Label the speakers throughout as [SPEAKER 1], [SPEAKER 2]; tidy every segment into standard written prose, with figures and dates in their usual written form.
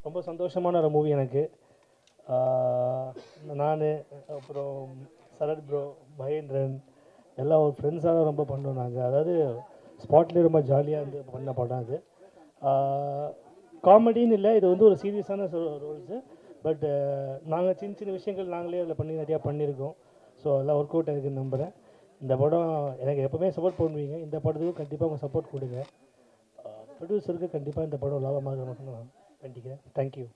[SPEAKER 1] ரொம்ப சந்தோஷமான ஒரு மூவி எனக்கு. நான் அப்புறம் சரத் ப்ரோ, மகேந்திரன் எல்லாம் ஒரு ஃப்ரெண்ட்ஸாக ரொம்ப பண்ணோம் நாங்கள். அதாவது ஸ்பாட்லேயே ரொம்ப ஜாலியாக இருந்து பண்ண படம் அது. காமெடின்னு இல்லை, இது வந்து ஒரு சீரியஸான ரோல்ஸு. பட் நாங்கள் சின்ன சின்ன விஷயங்கள் நாங்களே அதில் பண்ணி நிறையா பண்ணியிருக்கோம். ஸோ எல்லாம் ஒர்க் அவுட் ஆகுதுன்னு நம்புகிறேன். இந்த படம் எனக்கு எப்போவுமே சப்போர்ட் பண்ணுவீங்க, இந்த படத்துக்கும் கண்டிப்பாக உங்கள் சப்போர்ட் கொடுங்க. ப்ரொடியூசருக்கு கண்டிப்பாக இந்த படம் லாபமாக நான் வேண்டிக்கிறேன். தேங்க்யூ.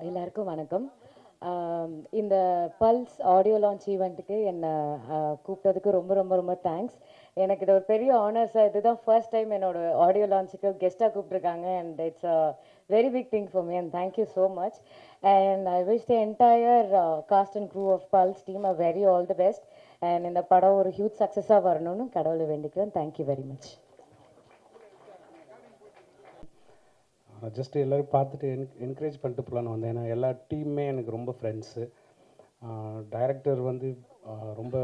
[SPEAKER 2] எல்லாருக்கும் வணக்கம். இந்த பல்ஸ் ஆடியோ லான்ச் ஈவெண்ட்டுக்கு என்னை கூப்பிட்டதுக்கு ரொம்ப ரொம்ப ரொம்ப தேங்க்ஸ். எனக்கு இது ஒரு பெரிய ஆனர்ஸாக, இதுதான் ஃபர்ஸ்ட் டைம் என்னோட ஆடியோ லான்ச்சுக்கு கெஸ்ட்டாக கூப்பிட்ருக்காங்க. And it's a very big thing for me and thank you so much. And I wish the entire cast and crew of Pearls team a very all the best. அண்ட் இந்த படம் ஒரு huge சக்ஸஸாக வரணும்னு கடவுளை வேண்டிக்கிறேன். Thank you very much.
[SPEAKER 3] ஜஸ்ட்டு எல்லோரும் பார்த்துட்டு என்கரேஜ் பண்ணிட்டு போகலான்னு வந்தேன். ஏன்னா எல்லா டீமுமே எனக்கு ரொம்ப ஃப்ரெண்ட்ஸு. டைரக்டர் வந்து ரொம்ப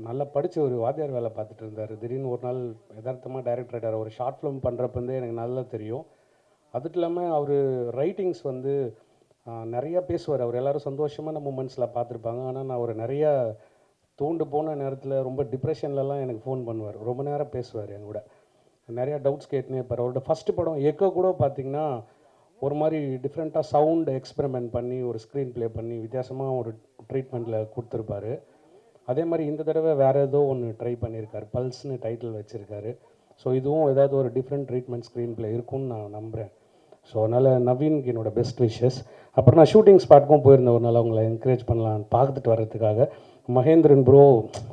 [SPEAKER 3] நல்லா படித்த ஒரு வாத்தியார் வேலை பார்த்துட்டு இருந்தார். திடீர்னு ஒரு நாள் யதார்த்தமாக டைரக்டர் ஆகிட்டார். ஒரு ஷார்ட் ஃபிலிம் பண்ணுறப்பந்தே எனக்கு நல்லா தெரியும். அதுவும் இல்லாமல் அவர் ரைட்டிங்ஸ் வந்து நிறையா பேசுவார். அவர் எல்லோரும் சந்தோஷமான மூமெண்ட்ஸில் பார்த்துருப்பாங்க. ஆனால் நான் ஒரு நிறையா தூண்டு போன நேரத்தில் ரொம்ப டிப்ரெஷன்லலாம் எனக்கு ஃபோன் பண்ணுவார். ரொம்ப நேரம் பேசுவார் என் கூட. நிறையா டவுட்ஸ் கேட்டுனே இருப்பார். அவரோட ஃபஸ்ட்டு படம் எக்கோ கூட பார்த்திங்கன்னா ஒரு மாதிரி டிஃப்ரெண்ட்டாக சவுண்டு எக்ஸ்பெரிமெண்ட் பண்ணி ஒரு ஸ்க்ரீன் ப்ளே பண்ணி வித்தியாசமாக ஒரு ட்ரீட்மெண்ட்டில் கொடுத்துருப்பாரு. அதே மாதிரி இந்த தடவை வேறு ஏதோ ஒன்று ட்ரை பண்ணியிருக்காரு. பல்ஸ்னு டைட்டில் வச்சுருக்காரு. ஸோ இதுவும் ஏதாவது ஒரு டிஃப்ரெண்ட் ட்ரீட்மெண்ட் ஸ்க்ரீன் ப்ளே இருக்கும்னு நான் நம்புகிறேன். ஸோ அதனால் நவீனுக்கு என்னோடய பெஸ்ட் விஷஸ். அப்புறம் நான் ஷூட்டிங் ஸ்பாட்டுக்கும் போயிருந்தேன் ஒரு நாள் அவங்கள என்கரேஜ் பண்ணலாம் பார்த்துட்டு வர்றதுக்காக. மகேந்திரன் ப்ரோ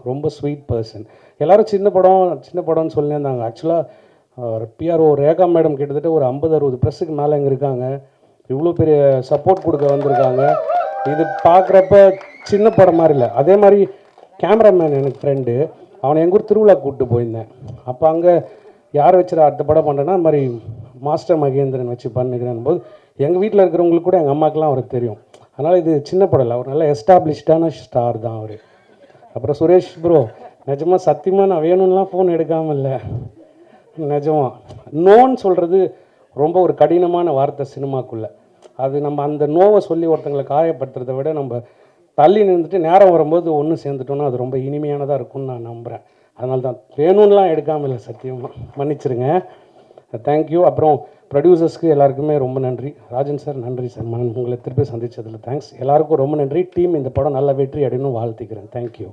[SPEAKER 3] ரொம்ப ஸ்வீட் பர்சன். எல்லோரும் சின்ன படம்னு சொல்லியிருந்தாங்க. ஆக்சுவலாக பிஆர்ஓ ரேகா மேடம் கிட்டத்தட்ட ஒரு 50-60 ப்ரெஸ்ஸுக்கு மேலே இங்கே இருக்காங்க. இவ்வளோ பெரிய சப்போர்ட் கொடுக்க வந்திருக்காங்க. இது பார்க்குறப்ப சின்ன படம் மாதிரி இல்லை. அதே மாதிரி கேமராமேன் எனக்கு ஃப்ரெண்டு, அவனை எங்கள் ஊர் திருவிழா கூப்பிட்டு போயிருந்தேன். அப்போ அங்கே யார் வச்சுரு அடுத்த படம் பண்ணுறேன்னா இந்த மாதிரி மாஸ்டர் மகேந்திரன் வச்சு பண்ணுகிறேன் போது எங்கள் வீட்டில் இருக்கிறவங்களுக்கு கூட எங்கள் அம்மாக்கெலாம் அவருக்கு தெரியும். அதனால் இது சின்ன படம் இல்லை, அவர் நல்ல எஸ்டாப்ளிஷ்டான ஸ்டார் தான் அவர். அப்புறம் சுரேஷ் ப்ரோ, நிஜமாக சத்தியமாக நான் வேணும்லாம் ஃபோன் எடுக்காமல் இல்லை. நிஜமாக நோன்னு சொல்கிறது ரொம்ப ஒரு கடினமான வார்த்தை சினிமாக்குள்ளே. அது நம்ம அந்த நோவை சொல்லி ஒருத்தங்களை காயப்படுத்துறதை விட நம்ம தள்ளி நின்றுட்டு நேரம் வரும்போது ஒன்று சேர்ந்துட்டோன்னா அது ரொம்ப இனிமையானதாக இருக்கும்னு நான் நம்புகிறேன். அதனால தான் வேணும்லாம் எடுக்காமல் இல்லை, சத்தியமாக மன்னிச்சிருங்க. தேங்க்யூ. அப்புறம் ப்ரொடியூசர்ஸ்க்கு எல்லாருக்குமே ரொம்ப நன்றி. ராஜன் சார் நன்றி சார், உங்களை திருப்பி சந்தித்ததில் தேங்க்ஸ். எல்லாருக்கும் ரொம்ப நன்றி. டீம் இந்த படம் நல்ல வெற்றி அடையணும் வாழ்த்துக்கிறேன். தேங்க்யூ.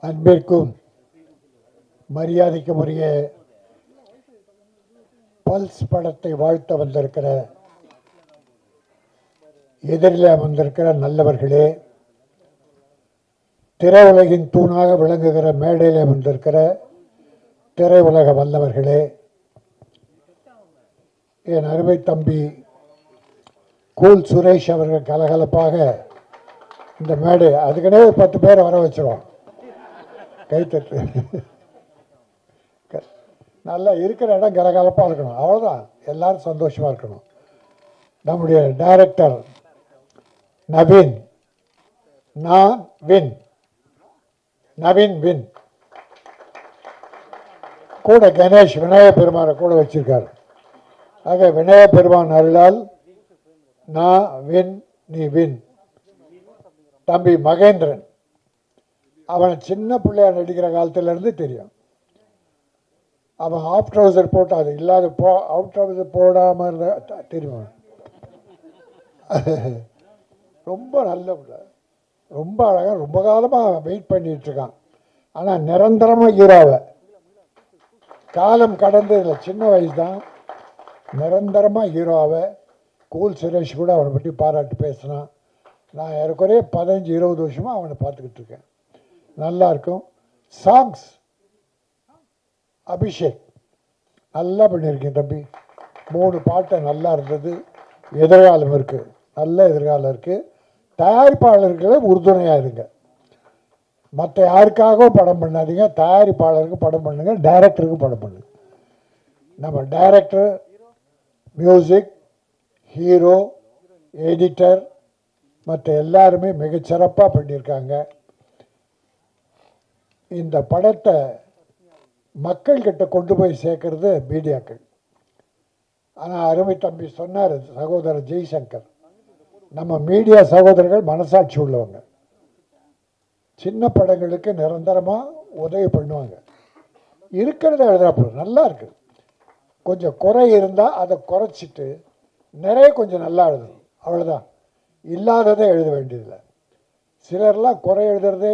[SPEAKER 4] அன்பிற்கும் மரியாதைக்கும் உரிய பல்ஸ் படத்தை வாழ்த்த வந்திருக்கிற எதிரில் வந்திருக்கிற நல்லவர்களே, திரையுலகின் தூணாக விளங்குகிற மேடையில் வந்திருக்கிற திரையுலக வல்லவர்களே, என் அருமை தம்பி கூல் சுரேஷ் அவர்கள் கலகலப்பாக இந்த மேடை அதுக்குனே 10 பேரை வர வச்சிருவோம். கைத்தட்டு. நல்லா இருக்கிற இடம் கலகலப்பாக இருக்கணும், அவ்வளோதான். எல்லாரும் சந்தோஷமாக இருக்கணும். நம்முடைய டைரக்டர் நவீன் வின் கூட கணேஷ் விநாயக பெருமானை கூட வச்சிருக்காரு. ஆக விநாயக பெருமான் அருளால் நான் வின் நீ வின். தம்பி மகேந்திரன், அவனை சின்ன பிள்ளையா நடிக்கிற காலத்திலேருந்து தெரியும். அவன் ஆஃப் ட்ரௌசர் போட்டு அது இல்லாத அவுட் ட்ரௌசர் போடாமல் இருந்த தெரியும். ரொம்ப நல்ல பிள்ளை, ரொம்ப அழகாக, ரொம்ப காலமாக வெயிட் பண்ணிகிட்ருக்கான். ஆனால் நிரந்தரமாக ஹீரோவை காலம் கடந்து இல்லை, சின்ன வயசு தான், நிரந்தரமாக ஹீரோவை. கூல் சுரேஷ் கூட அவனை பற்றி பாராட்டி பேசினான். நான் ஏறக்குறைய 15-20 வருஷமாக அவனை பார்த்துக்கிட்டு இருக்கேன். நல்லா இருக்கும். சாங்ஸ் அபிஷேக் நல்லா பண்ணியிருக்கேன் தம்பி. 3 பாட்டை நல்லா இருந்தது. எதிர்காலம் இருக்குது, நல்ல எதிர்காலம் இருக்குது. தயாரிப்பாளர்களை உறுதுணையாக இருங்க. மற்ற யாருக்காகவும் படம் பண்ணாதீங்க. தயாரிப்பாளருக்கு படம் பண்ணுங்க, டைரக்டருக்கு படம் பண்ணுங்க. நம்ம டைரக்டர், மியூசிக், ஹீரோ, எடிட்டர், மற்ற எல்லாருமே மிகச்சிறப்பாக பண்ணியிருக்காங்க. இந்த படத்தை மக்கள்கிட்ட கொண்டு போய் சேர்க்கறது மீடியாக்கள். ஆனால் அருமை தம்பி சொன்னார் சகோதரர் ஜெய்சங்கர், நம்ம மீடியா சகோதரர்கள் மனசாட்சி உள்ளவங்க. சின்ன படங்களுக்கு நிரந்தரமாக உதவி பண்ணுவாங்க. இருக்கிறத எழுதுறப்ப நல்லா இருக்குது. கொஞ்சம் குறை இருந்தால் அதை குறைச்சிட்டு நிறைய கொஞ்சம் நல்லா எழுதணும், அவ்வளோதான். இல்லாததை எழுத வேண்டியதில்லை. சிலர்லாம் குறை எழுதுறதே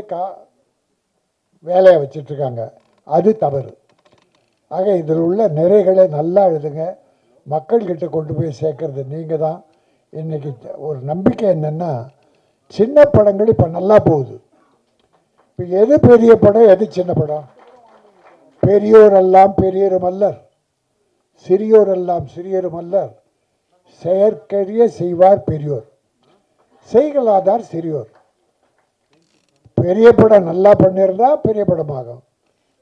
[SPEAKER 4] வேலையை வச்சிட்ருக்காங்க, அது தவறு. ஆக இதில் உள்ள நிறைகளை நல்லா எழுதுங்க, மக்கள்கிட்ட கொண்டு போய் சேர்க்கறது நீங்கள் தான். இன்றைக்கி ஒரு நம்பிக்கை என்னென்னா, சின்ன படங்கள் இப்போ நல்லா போகுது. இப்போ எது பெரிய படம், எது சின்ன படம்? பெரியோர் எல்லாம் பெரியரும் அல்லர், சிறியோர் எல்லாம் சிறியரும் அல்லர், செயற்கரிய செய்வார் பெரியோர், செய்கலாதார் சிறியோர். பெரிய படம் நல்லா பண்ணியிருந்தா பெரிய படமாகும்,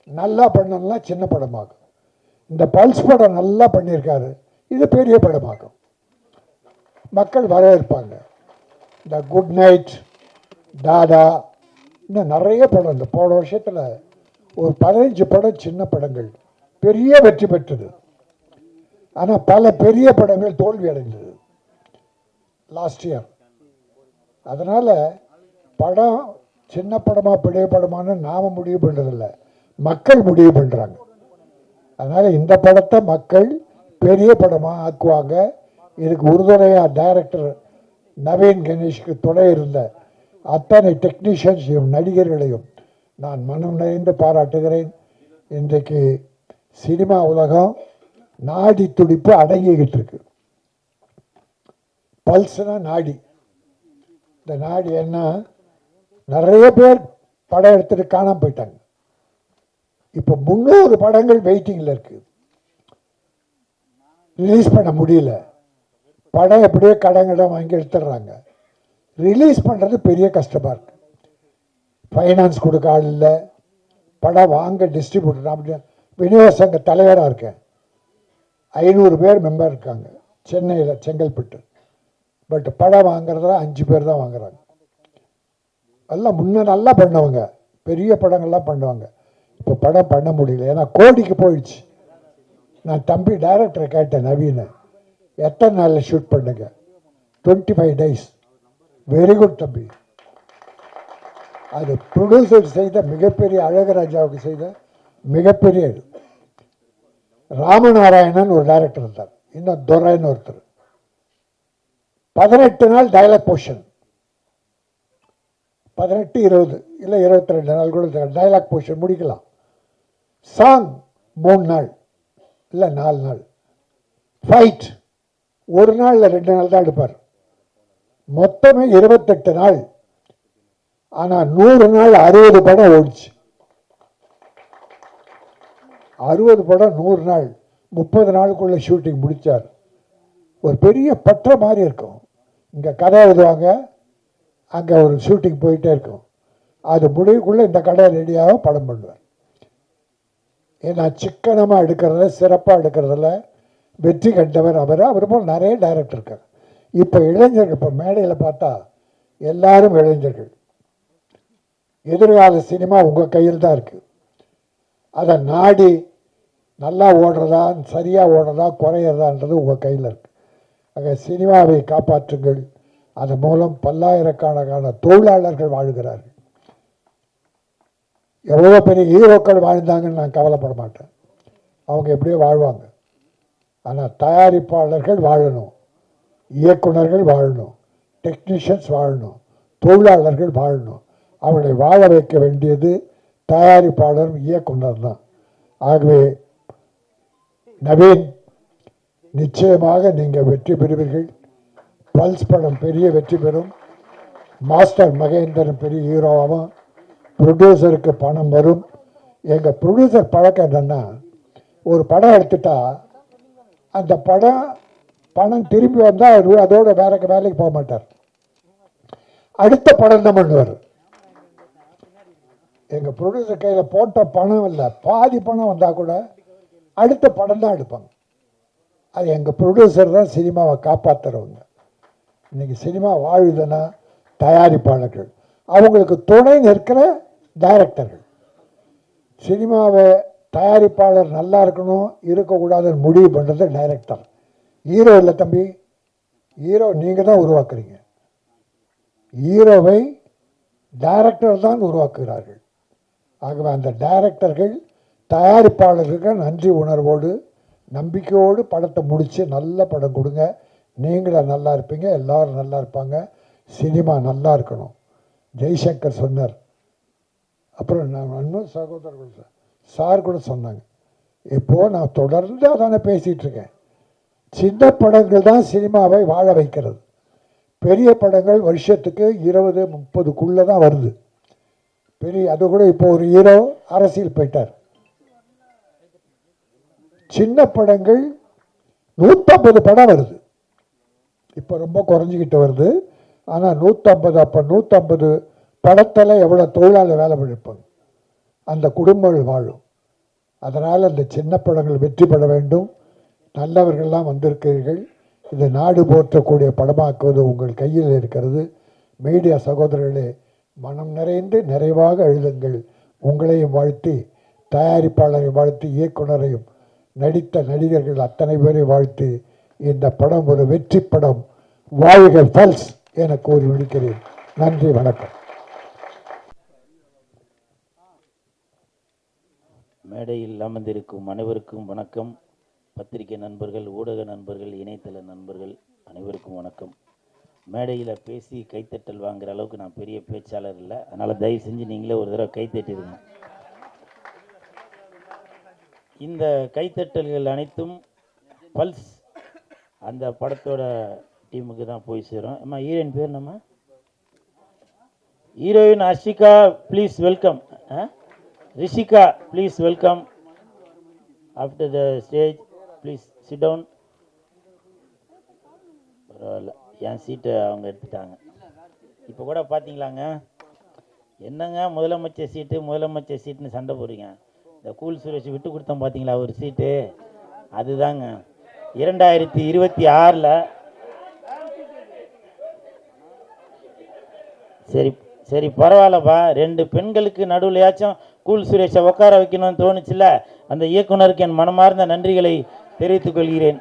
[SPEAKER 4] நல்லா பண்ணலன்னா சின்ன படமாகும். இந்த பல்ஸ் படம் நல்லா பண்ணியிருக்காரு, இது பெரிய படமாகும், மக்கள் வரவேற்பாங்க. இந்த குட் நைட், டாடா, இன்னும் நிறைய படம். இந்த போன வருஷத்தில் ஒரு 15 படம் சின்ன படங்கள் பெரிய வெற்றி பெற்றது. ஆனால் பல பெரிய படங்கள் தோல்வி அடைந்தது லாஸ்ட் இயர். அதனால் படம் சின்ன படமாக பெரிய படமானு நாம் முடிவு பண்ணுறதில்ல, மக்கள் முடிவு பண்ணுறாங்க. அதனால் இந்த படத்தை மக்கள் பெரிய படமாக ஆக்குவாங்க. இதுக்கு உறுதுணையாக டைரக்டர் நவீன் கணேஷ்க்கு துணை இருந்த அத்தனை டெக்னீஷியன்ஸையும் நடிகர்களையும் நான் மனம் நிறைந்து பாராட்டுகிறேன். இன்றைக்கு சினிமா உலகம் நாடி துடிப்பு அடங்கிக்கிட்டு இருக்கு. பல்ஸ்னா நாடி. இந்த நாடி என்ன, நிறைய பேர் படம் எடுத்துட்டு காணாமல் போயிட்டாங்க. இப்போ 300 படங்கள் வெயிட்டிங்கில் இருக்கு, ரிலீஸ் பண்ண முடியல. படம் எப்படியோ கடன் வாங்கி எடுத்துடுறாங்க. ரிலீஸ் பண்ணுறது பெரிய கஷ்டமாக இருக்குது. ஃபைனான்ஸ் கொடுக்க ஆள் இல்லை, படம் வாங்க டிஸ்ட்ரிபியூட்டர். நான் விநியோக சங்க தலைவராக இருக்கேன். 500 பேர் மெம்பர் இருக்காங்க சென்னையில், செங்கல்பட்டு. பட் படம் வாங்குறதுல 5 பேர் தான் வாங்குறாங்க. எல்லாம் முன்ன நல்லா பண்ணுவாங்க, பெரிய படங்கள்லாம் பண்ணுவாங்க. இப்போ படம் பண்ண முடியல, ஏன்னா கோடிக்கு போயிடுச்சு. நான் தம்பி டைரக்டரை கேட்டேன், நவீன, எத்தனை நாளில் ஷூட் பண்ணுங்க? 25 days. வெரி குட் தம்பி. அது ப்ரொடியூசர் செய்த மிகப்பெரிய, அழகராஜாவுக்கு செய்த மிகப்பெரிய இது. ராமநாராயணன் ஒரு டைரக்டர் இருந்தார், இன்னும் துரைன்னு ஒருத்தர். 18 நாள் டைலாக் போர்ஷன், 18, 20 இல்லை 22 நாள் கூட டைலாக் போர்ஷன் முடிக்கலாம். சாங் 3 நாள் இல்லை 4 நாள். ஃபைட் 1 நாள் இல்லை 2 நாள் தான் எடுப்பார். மொத்தமே 28 நாள். ஆனால் 100 நாள் 60 படம் ஓடிச்சு. 60 படம் 100 நாள், 30 நாளுக்குள்ள ஷூட்டிங் முடித்தார். ஒரு பெரிய பற்ற மாதிரி இருக்கும். இங்கே கதை எழுதுவாங்க, அங்கே ஒரு ஷூட்டிங் போயிட்டே இருக்கும். அது முடிவுக்குள்ளே இந்த கடை ரெடியாக படம் பண்ணுவார். ஏன்னா சிக்கனமாக எடுக்கிறதுல, சிறப்பாக எடுக்கிறதுல வெற்றி கண்டவர் அவர். அவர் போல் நிறைய டைரக்டர் இருக்காங்க. இப்போ இளைஞர்கள், இப்போ மேடையில் பார்த்தா எல்லாரும் இளைஞர்கள். எதிர்கால சினிமா உங்கள் கையில் தான் இருக்குது. அதை நாடி நல்லா ஓடுறதா, சரியாக ஓடுறதா, குறையிறதான்றது உங்கள் கையில் இருக்குது. ஆக சினிமாவை காப்பாற்றுங்கள். அதன் மூலம் பல்லாயிரக்கணக்கான தொழிலாளர்கள் வாழ்கிறார்கள். எவ்வளோ பெரிய ஹீரோக்கள் வாழ்ந்தாங்கன்னு நான் கவலைப்பட மாட்டேன், அவங்க எப்படியோ வாழ்வாங்க. ஆனால் தயாரிப்பாளர்கள் வாழணும், இயக்குனர்கள் வாழணும், டெக்னீஷியன்ஸ் வாழணும், தொழிலாளர்கள் வாழணும். அவர்களை வாழ வைக்க வேண்டியது தயாரிப்பாளர், இயக்குனர் தான். ஆகவே நவீன், நிச்சயமாக நீங்கள் வெற்றி பெறுவீர்கள். பல்ஸ் படம் பெரிய வெற்றி பெறும். மாஸ்டர் மகேந்திரன் பெரிய ஹீரோவாகவும், ப்ரொடியூசருக்கு பணம் வரும். எங்கள் ப்ரொடியூசர் பழக்கம் என்னென்னா, ஒரு படம் எடுத்துட்டா அந்த பணம் திரும்பி வந்தால் அதோட வேலைக்கு போக மாட்டார், அடுத்த படம் தான் பண்ணுவார். எங்கள் ப்ரொடியூசர் கையில் போட்ட பணம் இல்லை, பாதி பணம் வந்தால் கூட அடுத்த படம் தான் எடுப்பாங்க. அது எங்கள் ப்ரொடியூசர் தான் சினிமாவை காப்பாற்றுறவங்க. இன்றைக்கி சினிமா வாழுதுன்னா தயாரிப்பாளர்கள், அவங்களுக்கு துணை நிற்கிற டைரக்டர்கள். சினிமாவை தயாரிப்பாளர் நல்லா இருக்கணும் இருக்கக்கூடாதுன்னு முடிவு பண்ணுறது டைரக்டர். ஹீரோ இல்லை தம்பி, ஹீரோ நீங்கள் தான் உருவாக்குறீங்க. ஹீரோவை டைரக்டர் தான் உருவாக்குகிறார்கள். ஆகவே அந்த டைரக்டர்கள் தயாரிப்பாளர்களுக்கு நன்றி உணர்வோடு நம்பிக்கையோடு படத்தை முடித்து நல்ல படம் கொடுங்க. நீங்களும் நல்லா இருப்பீங்க, எல்லோரும் நல்லா இருப்பாங்க, சினிமா நல்லா இருக்கணும். ஜெய்சங்கர் சொன்னார். அப்புறம் நான் இன்னும் சகோதரர்கள் சார் கூட சொன்னாங்க. இப்போது நான் தொடர்ந்து அதானே பேசிகிட்டு இருக்கேன். சின்ன படங்கள் தான் சினிமாவை வாழ வைக்கிறது. பெரிய படங்கள் வருஷத்துக்கு 20-30க்குள்ளே தான் வருது. அது கூட இப்போ ஒரு ஹீரோ அரசியல் போயிட்டார். சின்ன படங்கள் 150 படம் வருது. இப்போ ரொம்ப குறைஞ்சிக்கிட்டு வருது. ஆனால் 150, அப்போ 150 படத்தில் எவ்வளோ தொழிலாளர் வேலை பண்ணியிருப்பாங்க, அந்த குடும்பங்கள் வாழும். அதனால் அந்த சின்ன படங்கள் வெற்றி பெற வேண்டும். நல்லவர்கள்லாம் வந்திருக்கிறீர்கள். இது நாடு போற்றக்கூடிய படமாக்குவது உங்கள் கையில் இருக்கிறது. மீடியா சகோதரர்களே, மனம் நிறைந்து நிறைவாக எழுதுங்கள். உங்களையும் வாழ்த்தி, தயாரிப்பாளரை வாழ்த்தி, இயக்குனரையும் நடித்த நடிகர்கள் அத்தனை பேரையும் வாழ்த்தி, இந்த படம் ஒரு வெற்றி படம், வாழ்க பல்ஸ் என கூறி முடிக்கிறேன். நன்றி, வணக்கம்.
[SPEAKER 5] மேடையில் அமர்ந்திருக்கும் அனைவருக்கும் வணக்கம். பத்திரிகை நண்பர்கள், ஊடக நண்பர்கள், இணையதள நண்பர்கள் அனைவருக்கும் வணக்கம். மேடையில் பேசி கைத்தட்டல் வாங்குகிற அளவுக்கு நான் பெரிய பேச்சாளர் இல்லை. அதனால் தயவு செஞ்சு நீங்களே ஒரு தடவை கைத்தட்டிடுங்க. இந்த கைத்தட்டல்கள் அனைத்தும் பல்ஸ் அந்த படத்தோட டீமுக்கு தான் போய் சேரும். அம்மா, ஹீரோயின் பேர் நம்ம heroine Arshika, please welcome. Rishika, please welcome. After the stage please sit down. பரவாயில்ல, என் சீட்டை அவங்க எடுத்துட்டாங்க. இப்போ கூட பார்த்தீங்களாங்க, என்னங்க முதலமைச்சர் சீட்டுன்னு சண்டை போடுறீங்க. இந்த கூல் சுரேஷ் விட்டு கொடுத்தோம் பார்த்தீங்களா ஒரு சீட்டு, அதுதாங்க 2026. சரி பரவாயில்லப்பா, 2 பெண்களுக்கு நடுவுலையாச்சும் கூல் சுரேஷை உட்கார வைக்கணும்னு தோணுச்சுல, அந்த இயக்குனருக்கு என் மனமார்ந்த நன்றிகளை தெரிவித்துக் கொள்கிறேன்.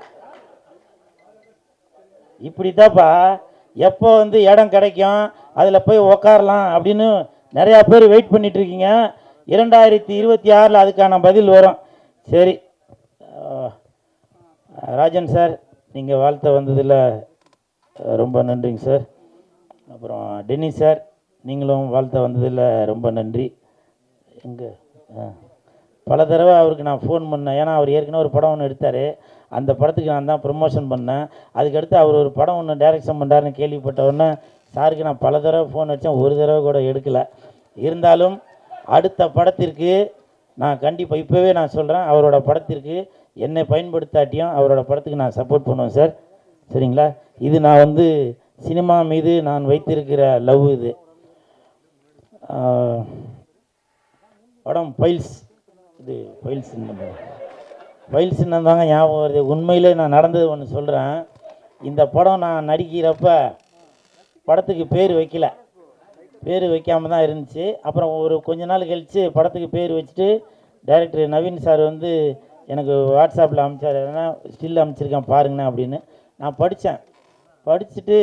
[SPEAKER 5] இப்படித்தாப்பா எப்போ இடம் கிடைக்கும் அதில் போய் உக்காரலாம் அப்படின்னு நிறையா பேர் வெயிட் பண்ணிட்டு இருக்கீங்க. 2026 அதுக்கான பதில் வரும். சரி, ராஜன் சார், நீங்கள் வாழ்த்த வந்ததில் ரொம்ப நன்றிங்க சார். அப்புறம் டென்னி சார், நீங்களும் வாழ்த்த வந்ததில் ரொம்ப நன்றி. எங்கே பல தடவை அவருக்கு நான் ஃபோன் பண்ணேன். ஏன்னா அவர் ஏற்கனவே ஒரு படம் ஒன்று எடுத்தார். அந்த படத்துக்கு நான் தான் ப்ரொமோஷன் பண்ணேன். அதுக்கடுத்து அவர் ஒரு படம் ஒன்று டைரக்ஷன் பண்ணுறாருன்னு கேள்விப்பட்ட உடனே சாருக்கு நான் பல தடவை ஃபோன் அடித்தேன், ஒரு தடவை கூட எடுக்கலை. இருந்தாலும் அடுத்த படத்திற்கு நான் கண்டிப்பாக இப்போவே நான் சொல்கிறேன், அவரோட படத்திற்கு என்னை பயன்படுத்தாட்டியும் அவரோட படத்துக்கு நான் சப்போர்ட் பண்ணுவேன் சார். சரிங்களா? இது நான் சினிமா மீது நான் வைத்திருக்கிற லவ். இது படம் ஃபைல்ஸ். இது ஃபைல்ஸ்ன்னு தாங்க ஞாபகம் வருது. உண்மையிலே நான் நடந்தது ஒன்று சொல்கிறேன். இந்த படம் நான் நடிக்கிறப்ப படத்துக்கு பேர் வைக்காமல் தான் இருந்துச்சு. அப்புறம் ஒரு கொஞ்ச நாள் கழித்து படத்துக்கு பேர் வச்சுட்டு டைரக்டர் நவீன் சார் எனக்கு வாட்ஸ்அப்பில் அனுப்பிச்சார், எதனா ஸ்டில் அனுப்பிச்சிருக்கேன் பாருங்கண்ணே அப்படின்னு. நான் படிச்சுட்டு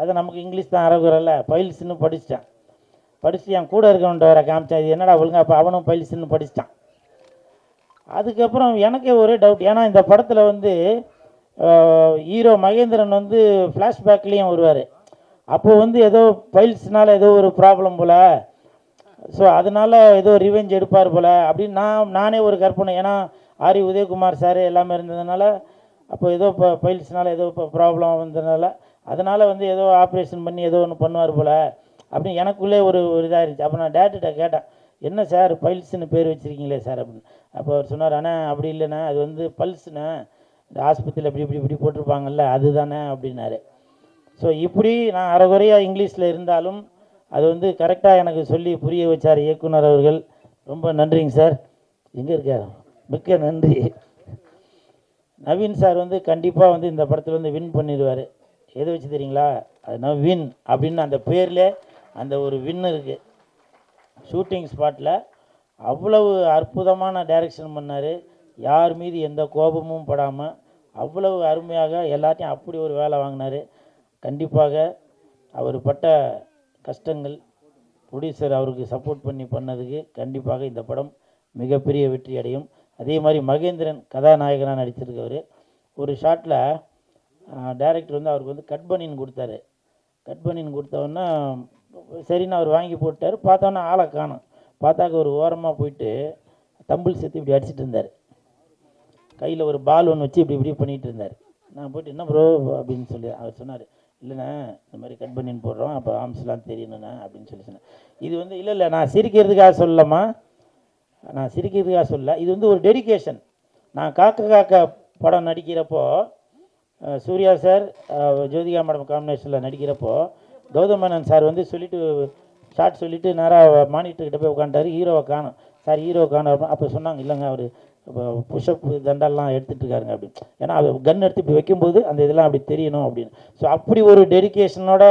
[SPEAKER 5] அதை நமக்கு இங்கிலீஷ் தான் அரகுறல்ல, ஃபைல்ஸ்ன்னு படிச்சுட்டு என் கூட இருக்கவன்ட்ட வேறு காமிச்சேன், இது என்னடா ஒழுங்கா. அப்போ அவனும் ஃபைல்ஸ்ன்னு படிச்சிட்டான். அதுக்கப்புறம் எனக்கே ஒரே டவுட். ஏன்னா இந்த படத்தில் ஹீரோ மகேந்திரன் ஃப்ளாஷ்பேக்லேயும் வருவார். அப்போது ஏதோ ஃபைல்ஸ்னால் ஏதோ ஒரு ப்ராப்ளம் போல், ஸோ அதனால் ஏதோ ரிவெஞ்ச் எடுப்பார் போல் அப்படின்னு நானே ஒரு கற்பனை. ஏன்னா ஆரி உதயகுமார் சார் எல்லாமே இருந்ததுனால, அப்போ ஏதோ இப்போ ஃபைல்ஸ்னால் ஏதோ இப்போ ப்ராப்ளம் வந்ததுனால, அதனால் ஏதோ ஆப்ரேஷன் பண்ணி ஏதோ ஒன்று பண்ணுவார் போல் அப்படின்னு எனக்குள்ளே ஒரு இதாக இருந்துச்சு. அப்போ நான் டேரக்டர்கிட்ட கேட்டேன், என்ன சார் ஃபைல்ஸ்ன்னு பேர் வச்சுருக்கீங்களே சார் அப்படின்னு. அப்போ அவர் சொன்னார், அண்ணா அப்படி இல்லைண்ணே, அது பல்ஸ்ண்ணே, இந்த ஆஸ்பத்திரியில் இப்படி போட்டிருப்பாங்கல்ல அதுதானே அப்படின்னாரு. ஸோ இப்படி நான் அரைகுறையாக இங்கிலீஷில் இருந்தாலும் அது கரெக்டாக எனக்கு சொல்லி புரிய வச்சார் இயக்குனர் அவர்கள். ரொம்ப நன்றிங்க சார். எங்கே இருக்கார்? மிக்க நன்றி. நவீன் சார் கண்டிப்பாக இந்த படத்தில் வின் பண்ணிடுவார். எதை வச்சு தெரியுங்களா? அதனால் வின் அப்படின்னு அந்த பேரில் அந்த ஒரு வின் இருக்குது. ஷூட்டிங் ஸ்பாட்டில் அவ்வளவு அற்புதமான டைரக்ஷன் பண்ணார். யார் மீது எந்த கோபமும் படாமல் அவ்வளவு அருமையாக எல்லாத்தையும் அப்படி ஒரு வேலை வாங்கினார். கண்டிப்பாக அவர் பட்ட கஷ்டங்கள் ப்ரொடியூசர் அவருக்கு சப்போர்ட் பண்ணி பண்ணதுக்கு கண்டிப்பாக இந்த படம் மிகப்பெரிய வெற்றி அடையும். அதே மாதிரி மகேந்திரன் கதாநாயகனாக நடிச்சிருக்கவர். ஒரு ஷாட்டில் டைரக்டர் வந்து அவருக்கு வந்து கட் பனின்னு கொடுத்தாரு. கட் பனின்னு கொடுத்தோன்னா சரின்னு அவர் வாங்கி போட்டார். பார்த்தோன்னா ஆளை காணும். பார்த்தாக்க ஒரு ஓரமாக போயிட்டு தம்பிள் சேர்த்து இப்படி அடிச்சிட்டு இருந்தார். கையில் ஒரு பால் ஒன்று வச்சு இப்படி இப்படி பண்ணிகிட்டு இருந்தார். நான் போய்ட்டு என்ன ப்ரோ அப்படின்னு சொல்லி அவர் சொன்னார், இல்லைண்ணா இந்த மாதிரி கட் பண்ணின்னு போடுறோம், அப்போ ஆம்ஸ்லாம் தெரியணுண்ணா அப்படின்னு சொல்லி சொன்னேன். இது வந்து இல்லை நான் சிரிக்கிறதுக்காக சொல்லம்மா, நான் சிரிக்கிறதுக்காக சொல்ல, இது வந்து ஒரு டெடிகேஷன். நான் காக்கா படம் நடிக்கிறப்போ சூர்யா சார் ஜோதிகா மேடம் காம்பினேஷனில் நடிக்கிறப்போ கௌதம் மேனன் சார் வந்து சொல்லிவிட்டு ஷார்ட் சொல்லிவிட்டு நேராக மானிட்டர்கிட்ட போய் உட்காந்துட்டார். ஹீரோவை காணும் சார், ஹீரோவை காணும். அப்போ சொன்னாங்க, இல்லைங்க அவர் புஷ்அப் தண்டெல்லாம் எடுத்துகிட்டு இருக்காருங்க அப்படின்னு. ஏன்னா அது கன் எடுத்து இப்படி வைக்கும்போது அந்த இதெல்லாம் அப்படி தெரியணும் அப்படின்னு. ஸோ அப்படி ஒரு டெடிகேஷனோட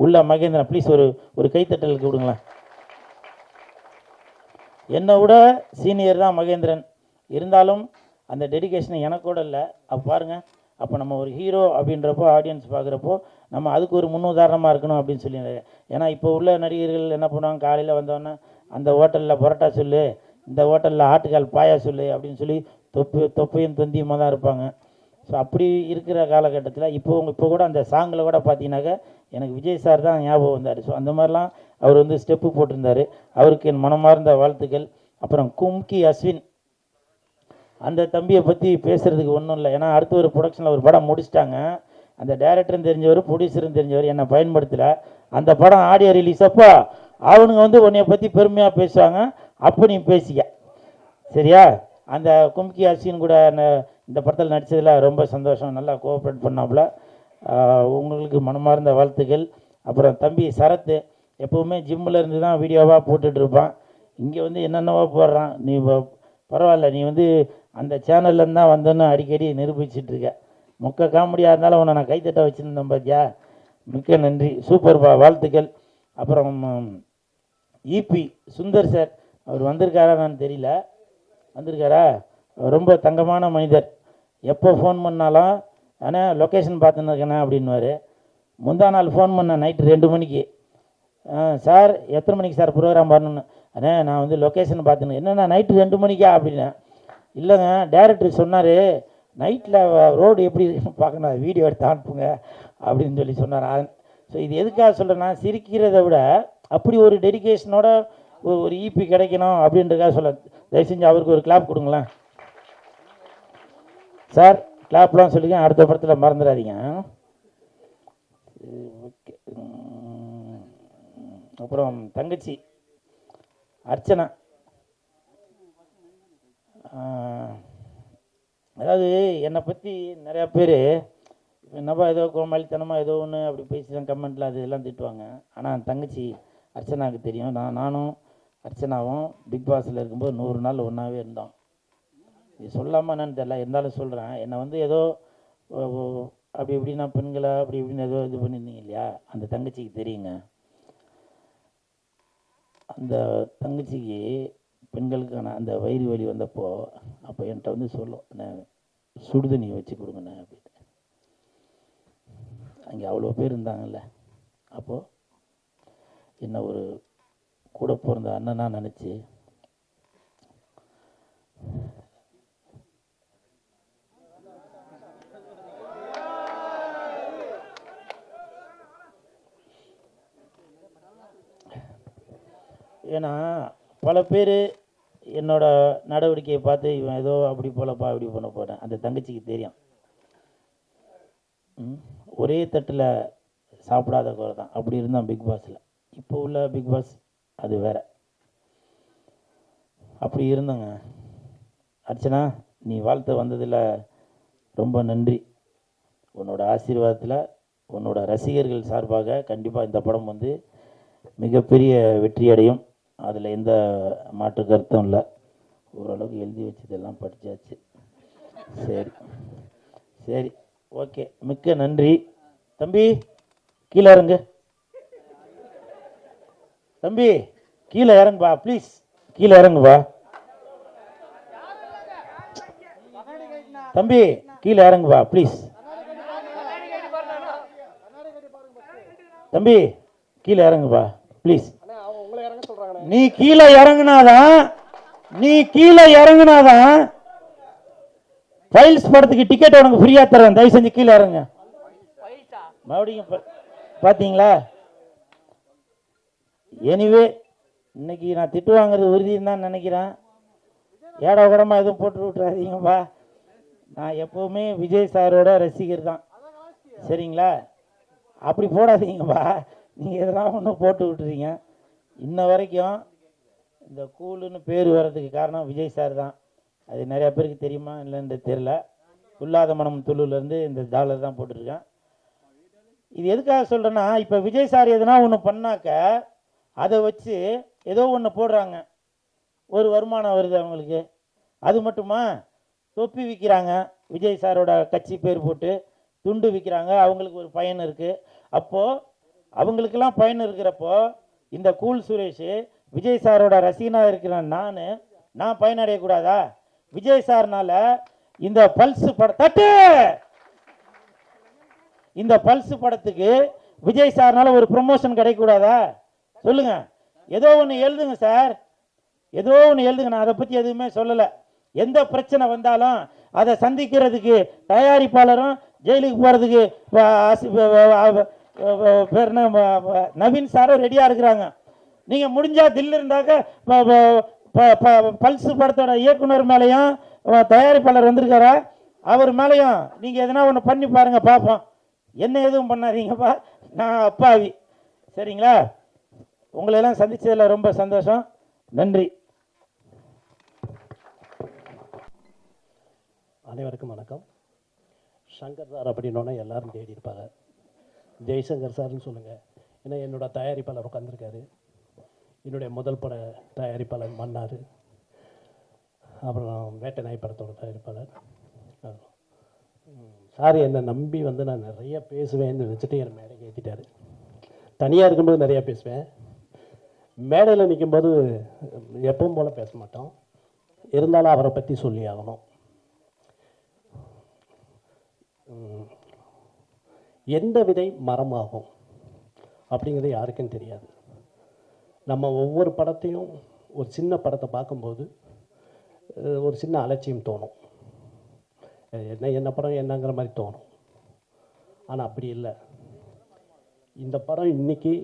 [SPEAKER 5] உள்ள மகேந்திரன். ப்ளீஸ் ஒரு கைத்தட்டலுக்கு விடுங்களேன். என்னை விட சீனியர் தான் மகேந்திரன், இருந்தாலும் அந்த டெடிகேஷன் எனக்கு கூட இல்லை. அப்போ பாருங்கள், அப்போ நம்ம ஒரு ஹீரோ அப்படின்றப்போ ஆடியன்ஸ் பார்க்குறப்போ நம்ம அதுக்கு ஒரு முன்னுதாரணமாக இருக்கணும் அப்படின்னு சொல்லி. ஏன்னா இப்போ உள்ள நடிகர்கள் என்ன பண்ணுவாங்க, காலையில் வந்தோடனே அந்த ஹோட்டலில் பரோட்டா சொல்லு, இந்த ஹோட்டலில் ஆட்டுக்கால் பாயா சொல்லு அப்படின்னு சொல்லி தொப்பையும் தொந்தியுமாக தான் இருப்பாங்க. ஸோ அப்படி இருக்கிற காலகட்டத்தில் இப்போ கூட அந்த சாங்கில் கூட பார்த்தீங்கன்னாக்கா எனக்கு விஜய் சார் தான் ஞாபகம் வந்தார். ஸோ அந்த மாதிரிலாம் அவர் வந்து ஸ்டெப்பு போட்டிருந்தார். அவருக்கு என் மனமார்ந்த வாழ்த்துக்கள். அப்புறம் கும்கி அஸ்வின், அந்த தம்பியை பற்றி பேசுகிறதுக்கு ஒன்றும் இல்லை. ஏன்னா அடுத்த ஒரு ப்ரொடக்ஷனில் ஒரு படம் முடிச்சிட்டாங்க. அந்த டைரக்டரும் தெரிஞ்சவர், ப்ரொடியூசரும் தெரிஞ்சவர், என்னை பயன்படுத்தலை. அந்த படம் ஆடியோ ரிலீஸ் அப்போ அவனுங்க வந்து உன்னைய பற்றி பெருமையாக பேசுவாங்க, அப்போ நீ பேசிக்க சரியா. அந்த கும்கி அஸ்வின் கூட இந்த படத்தில் நடித்ததில் ரொம்ப சந்தோஷம். நல்லா கோஆப்ரேட் பண்ணாப்புல. உங்களுக்கு மனமார்ந்த வாழ்த்துக்கள். அப்புறம் தம்பி சரத்து எப்போவுமே ஜிம்மில் இருந்து தான் வீடியோவாக போட்டுட்ருப்பான். இங்கே வந்து என்னென்னவோ போடுறான். நீ பரவாயில்ல, நீ வந்து அந்த சேனல்லேருந்து தான் வந்தோன்னு அடிக்கடி நிரூபிச்சிட்ருக்க. மொக்க காமெடியாக இருந்தாலும் உன்னை நான் கைத்தட்ட வச்சுருந்தேன் பார்த்தியா. மிக்க நன்றி, சூப்பர்பா, வாழ்த்துக்கள். அப்புறம் இபி சுந்தர் சார், அவர் வந்திருக்காரா நான் தெரியல. வந்திருக்காரா? ரொம்ப தங்கமான மனிதர். எப்போ ஃபோன் பண்ணாலும் ஆனால் லொக்கேஷன் பார்த்துன்னு இருக்கேண்ணே அப்படின்வார். முந்தா நாள் ஃபோன் பண்ணேன் நைட்டு 2 மணிக்கு. சார் எத்தனை மணிக்கு சார் ப்ரோக்ராம் வரணுன்னு. அண்ணே நான் வந்து லொக்கேஷன் பார்த்துன்னு. என்னண்ணா நைட்டு 2 மணிக்கா அப்படின்னேன். இல்லைங்க, டைரக்டர் சொன்னார் நைட்டில் ரோடு எப்படி பார்க்கணும், வீடியோ எடுத்து அனுப்புங்க அப்படின்னு சொல்லி சொன்னார். ஸோ இது எதுக்காக சொல்கிறேன்னா, சிரிக்கிறத விட அப்படி ஒரு டெடிகேஷனோட ஒரு இபி கிடைக்கணும் அப்படின்றதுக்காக சொல்ல. தயவு செஞ்சு அவருக்கு ஒரு கிளாப் கொடுங்களேன் சார். கிளாப்லாம் சொல்லிங்க, அடுத்த படத்தில் மறந்துடாதீங்க. ஓகே. அப்புறம் தங்கச்சி அர்ச்சனா, அதாவது என்னை பற்றி நிறையா பேர் என்னப்பா ஏதோ கோமாளித்தனமாக ஏதோ ஒன்று அப்படி பேசி தான் கமெண்ட்டில் அது இதெல்லாம் திட்டுவாங்க. ஆனால் தங்கச்சி அர்ச்சனாவுக்கு தெரியும். நானும் அர்ச்சனாவும் பிக் பாஸில் இருக்கும்போது 100 நாள் ஒன்றாவே இருந்தோம். இது சொல்லாமல் என்னன்னு தெரியல, இருந்தாலும் சொல்கிறேன். என்னை வந்து ஏதோ அப்படி இப்படின்னா பெண்களை அப்படி இப்படின்னு ஏதோ இது பண்ணியிருந்தீங்க இல்லையா, அந்த தங்கச்சிக்கு தெரியுங்க. அந்த தங்கச்சிக்கு பெண்களுக்கான அந்த வயிறு வலி வந்தப்போ அப்போ என்கிட்ட வந்து சொல்லும், நான் சுடுதண்ணி வச்சு கொடுங்கண்ணே அப்படின்னு. அங்கே அவ்வளோ பேர் இருந்தாங்கல்ல. அப்போது என்ன ஒரு கூட பிறந்த அண்ணனாக நினச்சி ஏன்னா பல பேர் என்னோட நடவடிக்கையை பார்த்து இவன் ஏதோ அப்படி போலப்பா இப்படி பண்ண போகிறேன். அந்த தங்கச்சிக்கு தெரியும். ஒரே தட்டில் சாப்பிடாத குறை தான். அப்படி இருந்தான் பிக் பாஸில். இப்போ உள்ள பிக் பாஸ் அது வேறு. அப்படி இருந்தங்க. அர்ச்சனா, நீ வாழ்த்த வந்ததில் ரொம்ப நன்றி. உன்னோட ஆசீர்வாதத்தில் உன்னோட ரசிகர்கள் சார்பாக கண்டிப்பாக இந்த படம் வந்து மிகப்பெரிய வெற்றி அடையும். அதில் எந்த மாற்று கருத்தும் இல்லை. ஓரளவுக்கு எழுதி வச்சதெல்லாம் படித்தாச்சு. சரி சரி, ஓகே, மிக்க நன்றி தம்பி. கீழே இறங்கு தம்பி, கீழே இறங்குப்பா ப்ளீஸ், கீழே இறங்குப்பா தம்பி, கீழே இறங்குப்பா ப்ளீஸ். தம்பி கீழே இறங்குப்பா ப்ளீஸ். நீ கீழே இறங்குனாதான் ஃபைல்ஸ் படத்துக்கு டிக்கெட் உனக்கு ஃப்ரீயா தரேன். தயவு செஞ்சு கீழே இறங்க. மறுபடியும் பாத்தீங்களா? எனிவே இன்னைக்கு நான் திட்டு வாங்குறது உறுதின்னு தான் நினைக்கிறேன். ஏடா கூடமா எதுவும் போட்டு விட்டுறாதீங்கப்பா. நான் எப்பவுமே விஜய் சாரோட ரசிகர் தான், சரிங்களா? அப்படி போடாதீங்கப்பா. நீங்கள் எதனா ஒன்று போட்டு விட்டுறீங்க. இன்ன வரைக்கும் இந்த கூலுன்னு பேர் வர்றதுக்கு காரணம் விஜய் சார் தான். அது நிறையா பேருக்கு தெரியுமா இல்லைன்னு தெரியல. துல்லாத மனம் துள்ளுலேருந்து இந்த டாலர் தான் போட்டிருக்கேன். இது எதுக்காக சொல்கிறேன்னா, இப்போ விஜய் சார் எதனா ஒன்று பண்ணாக்க அதை வச்சு ஏதோ ஒன்று போடுறாங்க, ஒரு வருமானம் வருது அவங்களுக்கு. அது மட்டுமா, தொப்பி விற்கிறாங்க, விஜய் சாரோட கட்சி பேர் போட்டு துண்டு விற்கிறாங்க, அவங்களுக்கு ஒரு பயன் இருக்குது. அப்போது அவங்களுக்கெல்லாம் பயன் இருக்கிறப்போ இந்த கூல் சுரேஷ் விஜய் சாரோட ரசிகனாக இருக்கிற நான் பயனடையக்கூடாதா? விஜய் சார்னால இந்த பல்ஸ் இந்த பல்ஸ் படத்துக்கு விஜய் சார்னால ஒரு ப்ரொமோஷன் கிடைக்கக்கூடாதா? சொல்லுங்க. ஏதோ ஒன்று எழுதுங்க சார், ஏதோ ஒன்று எழுதுங்க. நான் அதை பற்றி எதுவுமே சொல்லலை. எந்த பிரச்சனை வந்தாலும் அதை சந்திக்கிறதுக்கு தயாரிப்பாளரும் ஜெயிலுக்கு போகிறதுக்கு பேர் நவீன் சாரும் ரெடியாக இருக்கிறாங்க. நீங்கள் முடிஞ்சால் தில்லு இருந்தாக்க பல்ஸ் படத்தோட இயக்குனர் மேலேயும் தயாரிப்பாளர் வந்திருக்காரா, அவர் மேலேயும் நீங்கள் எதனா ஒன்று பண்ணி பாருங்கள், பார்ப்போம். என்ன எதுவும் பண்ணாதீங்கப்பா, நான் அப்பாவி, சரிங்களா? உங்களையெல்லாம் சந்தித்ததில் ரொம்ப சந்தோஷம். நன்றி.
[SPEAKER 6] அனைவருக்கும் வணக்கம். சங்கர் சார் அப்படின்னோன்னா எல்லாரும் தேடி இருப்பாங்க. ஜெய்சங்கர் சார்னு சொல்லுங்கள். ஏன்னா என்னோட தயாரிப்பாளர் உட்காந்துருக்காரு. என்னுடைய முதல் பட தயாரிப்பாளர் மன்னார், அப்புறம் வேட்டை நாய் படத்தோட தயாரிப்பாளர். சார் என்னை நம்பி வந்து நான் நிறைய பேசுவேன்னு வச்சுட்டு என்னை மேடைக்கு ஏற்றிட்டார். தனியாக இருக்கும்போது நிறையா பேசுவேன், மேடையில் நிற்கும்போது எப்பவும் போல் பேச மாட்டோம். இருந்தாலும் அவரை பற்றி சொல்லி ஆகணும். எந்த விதை மரமாகும் அப்படிங்கிறது யாருக்கும் தெரியாது. நம்ம ஒவ்வொரு படத்தையும், ஒரு சின்ன படத்தை பார்க்கும்போது ஒரு சின்ன அலட்சியம் தோணும். என்ன படம் என்னங்கிற மாதிரி தோணும். ஆனால் அப்படி இல்லை. இந்த படம் இன்னைக்கு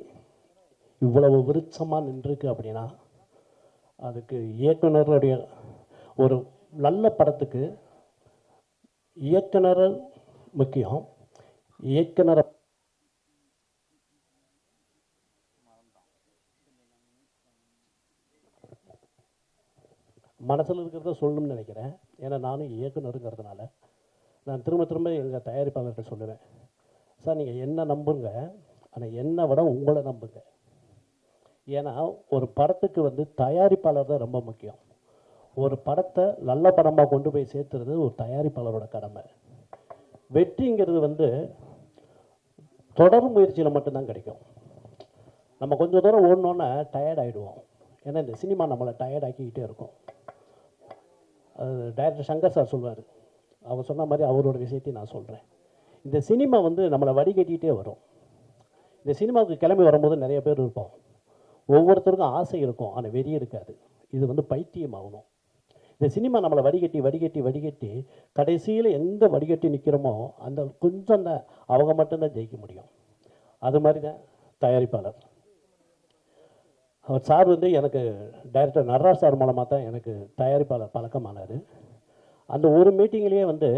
[SPEAKER 6] இவ்வளவு விருட்சமாக நின்றுருக்கு அப்படின்னா அதுக்கு இயக்குனருடைய, ஒரு நல்ல படத்துக்கு இயக்குனர் முக்கியம். இயக்குனர் மனசில் இருக்கிறத சொல்லணும்னு நினைக்கிறேன். ஏன்னா நானும் இயக்குனருங்கிறதுனால நான் திரும்ப திரும்ப எங்கள் தயாரிப்பாளர்கிட்ட சொல்லுவேன், சார் நீங்கள் என்ன நம்புங்க, ஆனால் என்னை விட உங்களை நம்புங்க. ஏன்னா ஒரு படத்துக்கு வந்து தயாரிப்பாளர் தான் ரொம்ப முக்கியம். ஒரு படத்தை நல்ல படமாக கொண்டு போய் சேர்த்துறது ஒரு தயாரிப்பாளரோட கடமை. வெற்றிங்கிறது வந்து தொடர் முயற்சியில் மட்டும்தான் கிடைக்கும். நம்ம கொஞ்சம் தூரம் ஓடணுன்னா டயர்ட் ஆகிடுவோம். ஏன்னா இந்த சினிமா நம்மளை டயர்ட் ஆக்கிக்கிட்டே இருக்கும். அது டைரக்டர் சங்கர் சார் சொல்வார். அவர் சொன்ன மாதிரி அவரோட விஷயத்தையும் நான் சொல்கிறேன். இந்த சினிமா வந்து நம்மளை வடிகட்டிகிட்டே வரும். இந்த சினிமாவுக்கு கிளம்பி வரும்போது நிறைய பேர் இருப்போம். ஒவ்வொருத்தருக்கும் ஆசை இருக்கும், ஆனால் வெறி இருக்காது. இது வந்து பைத்தியம் ஆகணும். இந்த சினிமா நம்மளை வடிகட்டி வடிகட்டி வடிகட்டி கடைசியில் எங்கே வடிகட்டி நிற்கிறோமோ அந்த கொஞ்சம் தான் அவங்க மட்டும்தான் ஜெயிக்க முடியும். அது மாதிரி தான் தயாரிப்பாளர். அவர் சார் வந்து எனக்கு டைரக்டர் நடராஜ் சார் மூலமாக தான் எனக்கு தயாரிப்பாளர் பழக்கமானார். அந்த ஒரு மீட்டிங்லேயே வந்து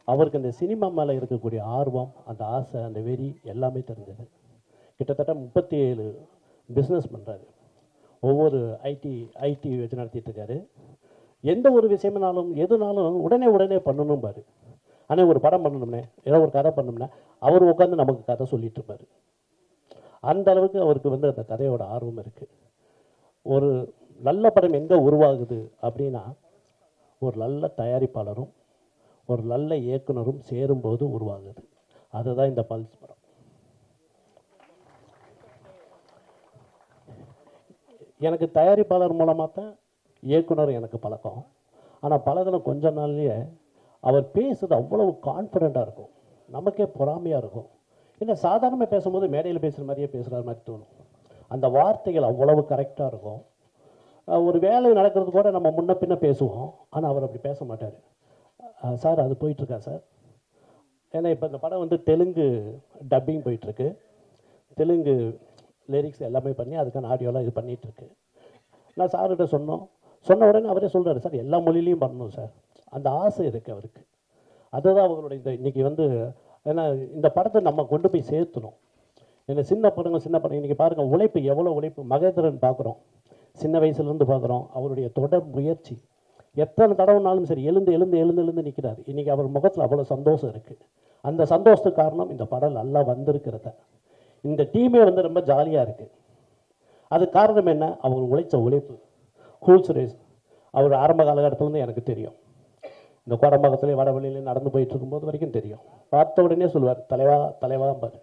[SPEAKER 6] அவருக்கு இந்த சினிமா மேலே இருக்கக்கூடிய ஆர்வம், அந்த ஆசை, அந்த வெறி எல்லாமே தெரிஞ்சது. கிட்டத்தட்ட 37 பிஸ்னஸ் பண்ணுறாரு. ஒவ்வொரு ஐடி வச்சு நடத்திட்டுருக்காரு. எந்த ஒரு விஷயம்னாலும் எதுனாலும் உடனே பண்ணணும் பாரு. ஆனால் ஒரு படம் பண்ணணும்னே, ஏதோ ஒரு கதை பண்ணணும்னா அவர் உட்காந்து நமக்கு கதை சொல்லிட்டு இருப்பார். அந்த அளவுக்கு அவருக்கு வந்து அந்த கதையோட ஆர்வம் இருக்குது. ஒரு நல்ல படம் எங்கே உருவாகுது அப்படின்னா ஒரு நல்ல தயாரிப்பாளரும் ஒரு நல்ல இயக்குனரும் சேரும்போது உருவாகுது. அதுதான் இந்த பல்ஸ் படம். எனக்கு தயாரிப்பாளர் மூலமாக தான் இயக்குனர் எனக்கு பழக்கம். ஆனால் பழகின கொஞ்ச நாள்லேயே அவர் பேசுறது அவ்வளவு கான்ஃபிடெண்ட்டாக இருக்கும், நமக்கே பொறாமையாக இருக்கும். இல்லை சாதாரணமாக பேசும்போது மேடையில் பேசுகிற மாதிரியே பேசுகிற மாதிரி தோணும். அந்த வார்த்தைகள் அவ்வளவு கரெக்டாக இருக்கும். ஒரு வேலை நடக்கிறது கூட நம்ம முன்ன பின்ன பேசுவோம், ஆனால் அவர் அப்படி பேச மாட்டார். சார் அது போயிட்டுருக்கா சார், ஏன்னா இப்போ இந்த படம் வந்து தெலுங்கு டப்பிங் போயிட்டுருக்கு, தெலுங்கு லிரிக்ஸ் எல்லாமே பண்ணி அதுக்கான ஆடியோலாம் இது பண்ணிகிட்ருக்கு. நான் சார்கிட்ட சொன்ன உடனே அவரே சொல்கிறாரு, சார் எல்லா மொழியிலையும் பண்ணணும் சார். அந்த ஆசை இருக்குது அவருக்கு. அதுதான் அவங்களுடைய இந்த இன்றைக்கி வந்து, ஏன்னா இந்த படத்தை நம்ம கொண்டு போய் சேர்த்துணும். ஏன்னா சின்ன படம் இன்றைக்கி பாருங்கள், உழைப்பு எவ்வளோ உழைப்பு. மகேந்திரன் பார்க்குறோம், சின்ன வயசுலேருந்து பார்க்குறோம், அவருடைய தொடர் முயற்சி. எத்தனை தடவைனாலும் சரி எழுந்து நிற்கிறார். இன்றைக்கி அவர் முகத்தில் அவ்வளோ சந்தோஷம் இருக்குது. அந்த சந்தோஷத்துக்கு காரணம் இந்த படம் நல்லா வந்திருக்கிறத. இந்த டீமே வந்து ரொம்ப ஜாலியாக இருக்குது. அது காரணம் என்ன? அவர் உழைச்ச உழைப்பு. கூல் சுரேஷ் அவர் ஆரம்ப காலகட்டத்திலேருந்து எனக்கு தெரியும். இந்த கோடம்பாக்கத்துலேயே வடவழியிலேயே நடந்து போயிட்டு இருக்கும்போது வரைக்கும் தெரியும். பார்த்த உடனே சொல்லுவார், தலைவா பாரு.